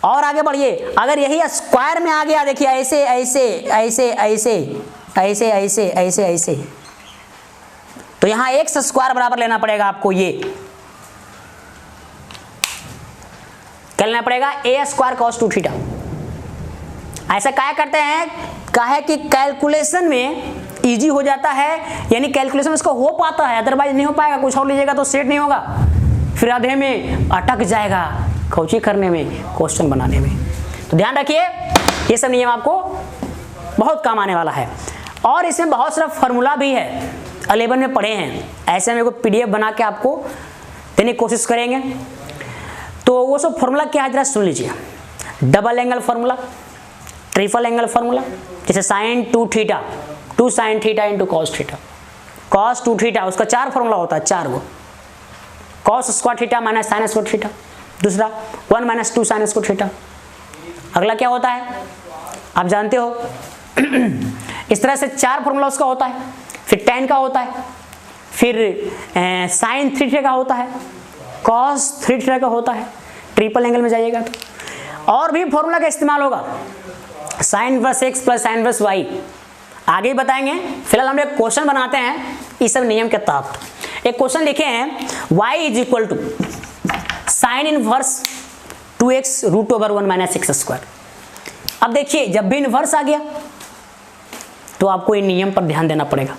[SPEAKER 1] और आगे बढ़िए, अगर यही स्क्वायर में आ गया, देखिए ऐसे ऐसे ऐसे ऐसे ऐसे ऐसे ऐसे ऐसे, तो यहां एक्स स्क्वायर बराबर लेना पड़ेगा आपको, ये क्या लेना पड़ेगा? ए स्क्वायर कॉस 2 थीटा। ऐसा क्या करते हैं, कहा कि कैलकुलेशन में इजी हो जाता है, यानी कैलकुलेशन इसको हो पाता है, अदरवाइज नहीं हो पाएगा। कुछ और लीजिएगा तो सेट नहीं होगा, फिर आधे में अटक जाएगा कोचिंग करने में, क्वेश्चन बनाने में। तो ध्यान रखिए, ये सब नियम आपको बहुत काम आने वाला है। और इसमें बहुत सारा फॉर्मूला भी है, 11 में पढ़े हैं, ऐसे में कोई PDF बना के आपको देने की कोशिश करेंगे। तो वो सब फॉर्मूला क्या है जरा सुन लीजिए। Double angle formula, triple angle formula, जैसे sine 2 theta 2 sine theta into cos theta, cos 2 theta, उसका 4 फॉर्मूला होता है, 4 गो। Cos square theta minus sine square theta, दूसरा 1 माइनस 2 साइन स्क्वायर थीटा। अगला क्या होता है आप जानते हो इस तरह से 4 फॉर्मूला उसका होता है। फिर tan का होता है, फिर साइन 3 थीटा का होता है, कॉस 3 थीटा का होता है। ट्रिपल एंगल में जाइएगा तो और भी फॉर्मूला का इस्तेमाल होगा, sine inverse x plus sine inverse y, आगे ही बताएंगे। फिलहाल हम एक क्वेश्चन बनाते हैं इस सब नियम के तहत। एक क्वेश्चन लिखे हैं, y is equal to sine inverse 2x root over 1 minus x square. अब देखिए, जब भी इनवर्स आ गया तो आपको इन नियम पर ध्यान देना पड़ेगा।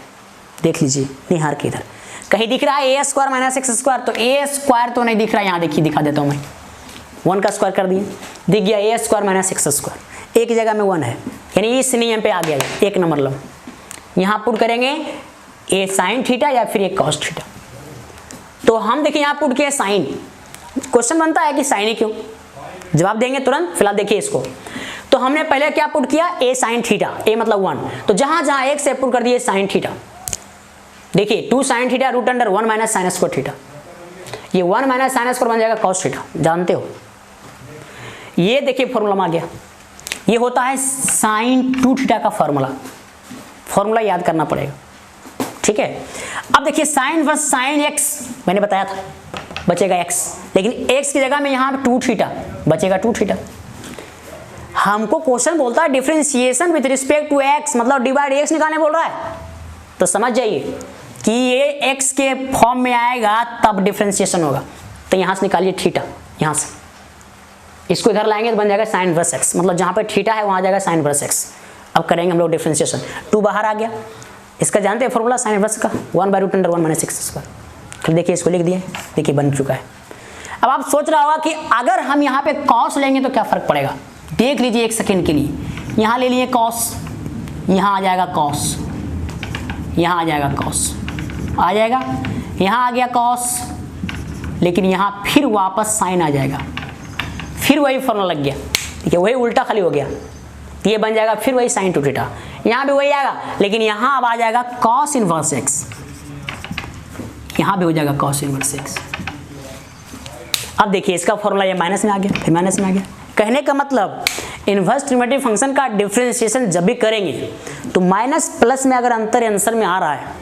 [SPEAKER 1] देख लीजिए निहार के इधर कहीं दिख रहा है ए स्क्वायर माइनस एक्स स्क्वायर, तो ए स्क्वायर तो नहीं दिख रहा, यहाँ देखिए दिखा देता हूँ मैं, 1 का स्क्वायर कर दिए, दिख गया ए स्क्वायर माइनस एक्स स्क्वायर, एक जगह में 1 है, यानी इस नियम पे आ गया 1 नंबर लब। यहाँ पुट करेंगे ए साइन थीटा या फिर ए कॉस थीटा। तो हम देखिए यहाँ पुट किया साइन, क्वेश्चन बनता है कि साइन ही क्यों, जवाब देंगे तुरंत। फिलहाल देखिए इसको, तो हमने पहले क्या पुट किया, ए साइन थीटा, ए मतलब 1, तो जहां जहां एक से पुट कर दिए साइन थीटा। देखिए 2 sine theta root under 1 minus sine square theta, ये 1 माइनस साइन स्क्वायर बन जाएगा कॉस थीटा, जानते हो। ये देखिए फॉर्मूला आ गया, ये होता है साइन 2 थीटा का फॉर्मूला याद करना पड़ेगा, ठीक है। अब देखिए साइन वर्स साइन एक्स मैंने बताया था, बचेगा एक्स, लेकिन एक्स की जगह में यहाँ 2 थीटा बचेगा, 2 थीटा। हमको क्वेश्चन बोलता है differentiation with respect to x, मतलब डिवाइड एक्स निकालने बोल रहा है, तो समझ जाइए कि ये एक्स के फॉर्म में आएगा तब डिफरेंशिएशन होगा। तो यहाँ से निकालिए थीटा, यहाँ से इसको इधर लाएंगे तो बन जाएगा साइन वर्स एक्स, मतलब जहाँ पे थीटा है वहाँ आ जाएगा साइन वर्स एक्स। अब करेंगे हम लोग डिफरेंशिएशन, 2 बाहर आ गया, इसका जानते हैं फॉर्मूला साइन वर्स का, 1 by root under 1 minus x square. फिर देखिए इसको लिख दिए, देखिए बन चुका है। अब आप सोच रहा होगा कि अगर हम यहाँ पे कॉस लेंगे तो क्या फर्क पड़ेगा, देख लीजिए एक सेकेंड के लिए, यहाँ ले लिए कॉस, यहाँ आ जाएगा कॉस, यहाँ आ जाएगा कॉस, आ जाएगा, यहाँ आ गया कॉस, लेकिन यहाँ फिर वापस साइन आ जाएगा, फिर वही फॉर्मूला लग गया, ठीक है, वही उल्टा खाली हो गया, ये बन जाएगा फिर वही साइन 2 थीटा, यहाँ भी वही आएगा, लेकिन यहाँ अब आ जाएगा कॉस इनवर्स एक्स, यहाँ भी हो जाएगा कॉस इनवर्स एक्स। अब देखिए इसका फॉर्मूला ये माइनस में आ गया, फिर माइनस में आ गया। कहने का मतलब इनवर्स ट्रिग्नोमेट्रिक फंक्शन का डिफरेंशिएशन जब भी करेंगे तो माइनस प्लस में अगर अंतर आंसर में आ रहा है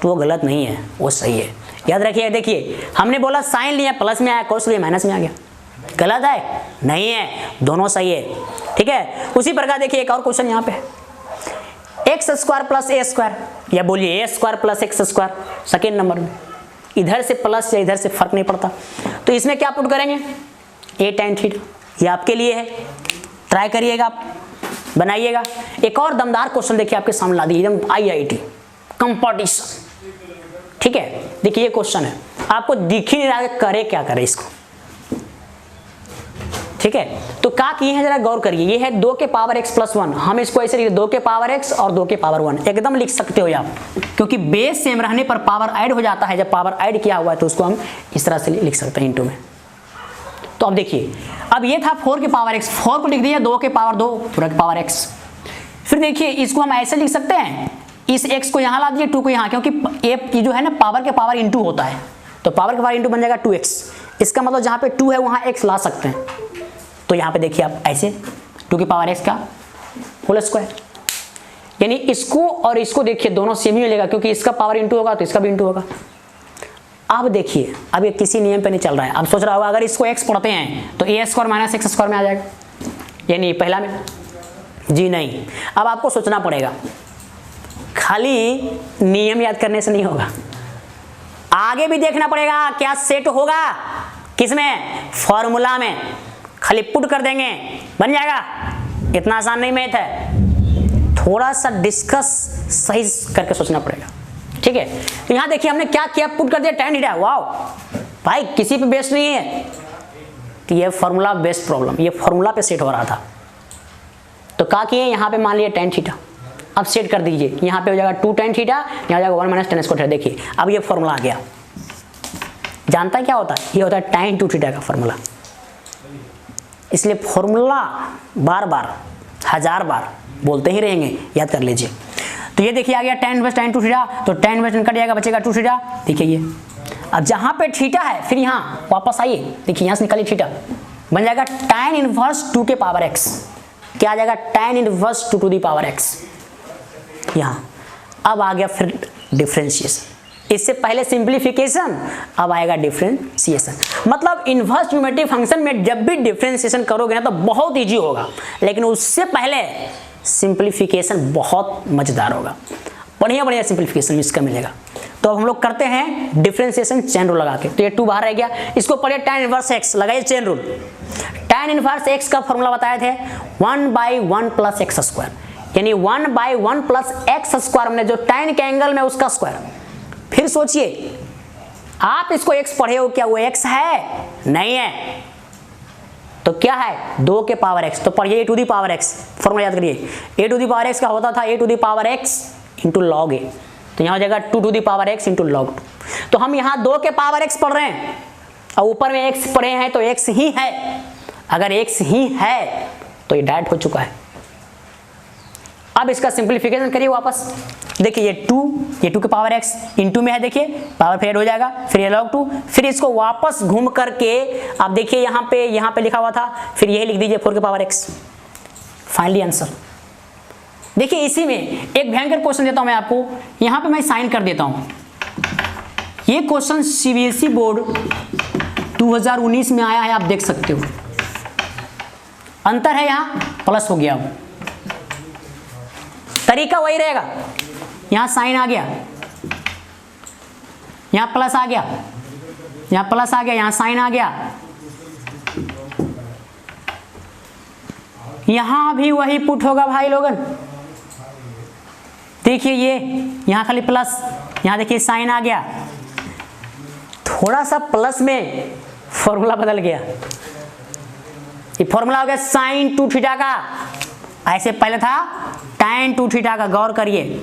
[SPEAKER 1] तो वो गलत नहीं है, वो सही है। याद रखिए, देखिए हमने बोला साइन लिया प्लस में आया, कोस लिया माइनस में आ गया, गलत है? नहीं है, दोनों सही है। ठीक है, उसी प्रकार देखिए एक और क्वेश्चन यहाँ पे, x square plus a square, या बोलिए a square plus x square, second number में इधर से प्लस या इधर से फर्क नहीं पड़ता, तो इसमें क्या पुट करेंगे, ए tan थीटा, ये आपके लिए है, ट्राई करिएगा आप, बनाइएगा। एक और दमदार क्वेश्चन देखिए आपके सामने ला दिए, एकदम IIT कंपटीशन। ठीक है, देखिए ये क्वेश्चन है, आपको दिख ही नहीं रहा करे क्या करे इसको। ठीक है, तो क्या किए हैं जरा गौर करिए, ये है 2 के पावर x प्लस 1, हम इसको ऐसे लिख 2 के पावर x और 2 के पावर 1 एकदम लिख सकते हो आप, क्योंकि बेस सेम रहने पर पावर ऐड हो जाता है, जब पावर ऐड किया हुआ है तो उसको हम इस तरह से लिख सकते हैं इंटू में। तो अब देखिए, अब ये था 4 के पावर x, 4 को लिख दिया 2 के पावर 2 पूरा के पावर x। फिर देखिए इसको हम ऐसे लिख सकते हैं, इस x को यहाँ ला दीजिए 2 को यहाँ, क्योंकि ये जो है ना पावर के पावर इंटू होता है, तो पावर के पावर इंटू बन जाएगा 2x, इसका मतलब जहाँ पे 2 है वहाँ x ला सकते हैं। तो यहाँ पे देखिए आप ऐसे 2 की पावर x का होल स्क्वायर, यानी इसको और इसको देखिए दोनों सेम ही मिलेगा, क्योंकि इसका पावर इंटू होगा तो इसका भी इंटू होगा। अब देखिए, अब ये किसी नियम पे नहीं चल रहा है, अब सोच रहा होगा अगर इसको x पढ़ते हैं तो ए स्क्वायर माइनस एक्स स्क्वायर में आ जाएगा, यानी पहला में, जी नहीं, अब आपको सोचना पड़ेगा, खाली नियम याद करने से नहीं होगा, आगे भी देखना पड़ेगा क्या सेट होगा, किसमें, फॉर्मूला में, खाली पुट कर देंगे बन जाएगा, इतना आसान नहीं मैथ है, थोड़ा सा डिस्कस सही करके सोचना पड़ेगा। ठीक है, तो यहाँ देखिए हमने क्या किया, पुट कर दिया tan थीटा, वाओ भाई किसी पे बेस्ड नहीं है, तो ये फॉर्मूला बेस्ड प्रॉब्लम, ये फॉर्मूला पे सेट हो रहा था, तो क्या किए यहाँ पे मान लिया tan थीटा, अब सेट कर दीजिए, यहाँ पे हो जाएगा 2 tan थीटा, यहाँ जाएगा 1 माइनस tan स्क्वायर। देखिए अब ये फॉर्मूला आ गया, जानता है क्या होता है, ये होता है tan 2 थीटा का फॉर्मूला, इसलिए फॉर्मूला बार बार 1000 बार बोलते ही रहेंगे, याद कर लीजिए। तो ये देखिए आ गया tan इनवर्स tan 2 थीटा, तो tan इनवर्स कट जाएगा, बचेगा 2 थीटा। देखिए ये अब जहाँ पे थीटा है फिर यहाँ वापस आइए, देखिए यहाँ से निकालिए थीटा, बन जाएगा tan इनवर्स 2 के पावर x, क्या आ जाएगा tan inverse 2 to the power x यहाँ। अब आ गया फिर डिफरेंशिएशन, इससे पहले सिंप्लीफिकेशन, अब आएगा डिफरेंशिएशन। मतलब इनवर्स ट्रिग्नोमेट्रिक फंक्शन में जब भी डिफरेंशिएशन करोगे ना तो बहुत इजी होगा, लेकिन उससे पहले सिंप्लीफिकेशन बहुत मजेदार होगा, बढ़िया बढ़िया सिंप्लीफिकेशन इसका मिलेगा। तो अब हम लोग करते हैं डिफरेंशिएशन चेन रूल लगा के, तो ये 2 बाहर रह गया, इसको पढ़िए tan इनवर्स x, लगाइए chain rule. tan inverse x का फॉर्मूला बताए थे 1/1 प्लस एक्स स्क्वायर, यानी 1/1 प्लस एक्स स्क्वायर, हमने जो tan के एंगल में उसका स्क्वायर। फिर सोचिए आप इसको x पढ़े हो, क्या वो x है? नहीं है, तो क्या है 2 के पावर x, तो पढ़िए a to the power x, फॉर्मूला याद करिए, a to the power x का होता था a to the power x into log a, तो यहाँ हो जाएगा 2 to the power x into log 2। तो हम यहाँ 2 के पावर x पढ़ रहे हैं और ऊपर में x पढ़े हैं, तो x ही है, अगर x ही है तो ये डायरेक्ट हो चुका है। अब इसका सिंप्लीफिकेशन करिए वापस, देखिए ये 2 के पावर x इंटू में है, देखिए पावर फिर ऐड हो जाएगा, फिर ये log 2, फिर इसको वापस घूम करके आप देखिए यहाँ पे लिखा हुआ था, फिर यही लिख दीजिए 4 के पावर x, फाइनली आंसर। देखिए इसी में एक भयंकर क्वेश्चन देता हूं मैं आपको, यहाँ पे मैं साइन कर देता हूं, ये क्वेश्चन CBSE बोर्ड 2019 में आया है, आप देख सकते हो, अंतर है यहाँ प्लस हो गया, तरीका वही रहेगा, यहाँ साइन आ गया, यहाँ प्लस आ गया, यहाँ प्लस आ गया, यहाँ साइन आ गया, यहाँ भी वही पुट होगा भाई लोगन। देखिए ये यहाँ खाली प्लस, यहाँ देखिए साइन आ गया, थोड़ा सा प्लस में फॉर्मूला बदल गया, ये फॉर्मूला हो गया साइन 2 थीटा का, ऐसे पहले था tan 2 थीटा का, गौर करिए।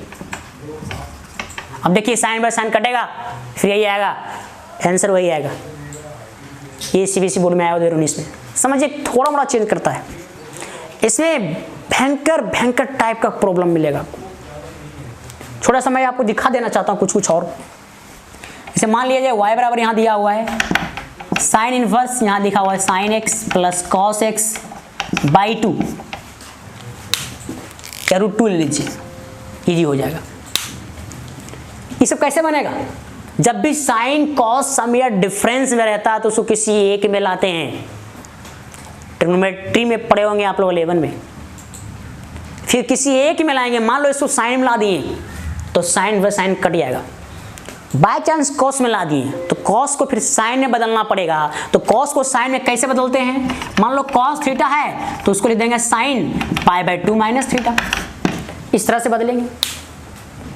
[SPEAKER 1] अब देखिए साइन बाय साइन कटेगा, फिर यही आएगा, आंसर वही आएगा। ये CBSE बोर्ड में आया 2019 में, समझिए थोड़ा मोड़ा चेंज करता है, इसमें भयंकर टाइप का प्रॉब्लम मिलेगा। छोटा सा मैं आपको दिखा देना चाहता हूँ कुछ और, जैसे मान लीजिए y बराबर यहाँ दिया हुआ है, साइन इनवर्स यहाँ लिखा हुआ है sin x plus cos x by 2 या √2 ले लीजिए, इजी हो जाएगा। ये सब कैसे बनेगा, जब भी साइन कॉस सम या डिफरेंस में रहता है तो उसको किसी एक में लाते हैं। ट्रिग्नोमेट्री में पढ़े होंगे आप लोग 11 में। फिर किसी एक में लाएंगे, मान लो इसको साइन में ला दिए तो साइन व साइन कट जाएगा। बाय चांस कॉस में ला दिए तो कॉस को फिर साइन में बदलना पड़ेगा। तो कॉस को साइन में कैसे बदलते हैं, मान लो कॉस थीटा है तो उसको लिख देंगे साइन π/2 माइनस थीटा, इस तरह से बदलेंगे।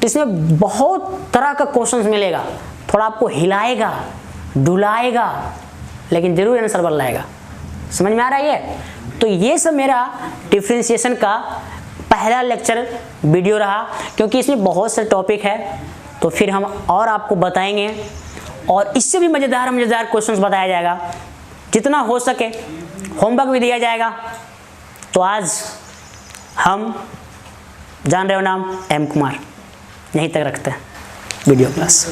[SPEAKER 1] इसमें बहुत तरह का क्वेश्चंस मिलेगा, थोड़ा आपको हिलाएगा डुलाएगा लेकिन जरूर आंसर बन लाएगा। समझ में आ रहा है ये? तो ये सब मेरा डिफरेंशिएशन का पहला लेक्चर वीडियो रहा, क्योंकि इसमें बहुत से टॉपिक है तो फिर हम और आपको बताएंगे और इससे भी मज़ेदार क्वेश्चंस बताया जाएगा, जितना हो सके होमवर्क भी दिया जाएगा। तो आज हम जान रहे हो नाम M कुमार, यहीं तक रखते हैं वीडियो क्लास।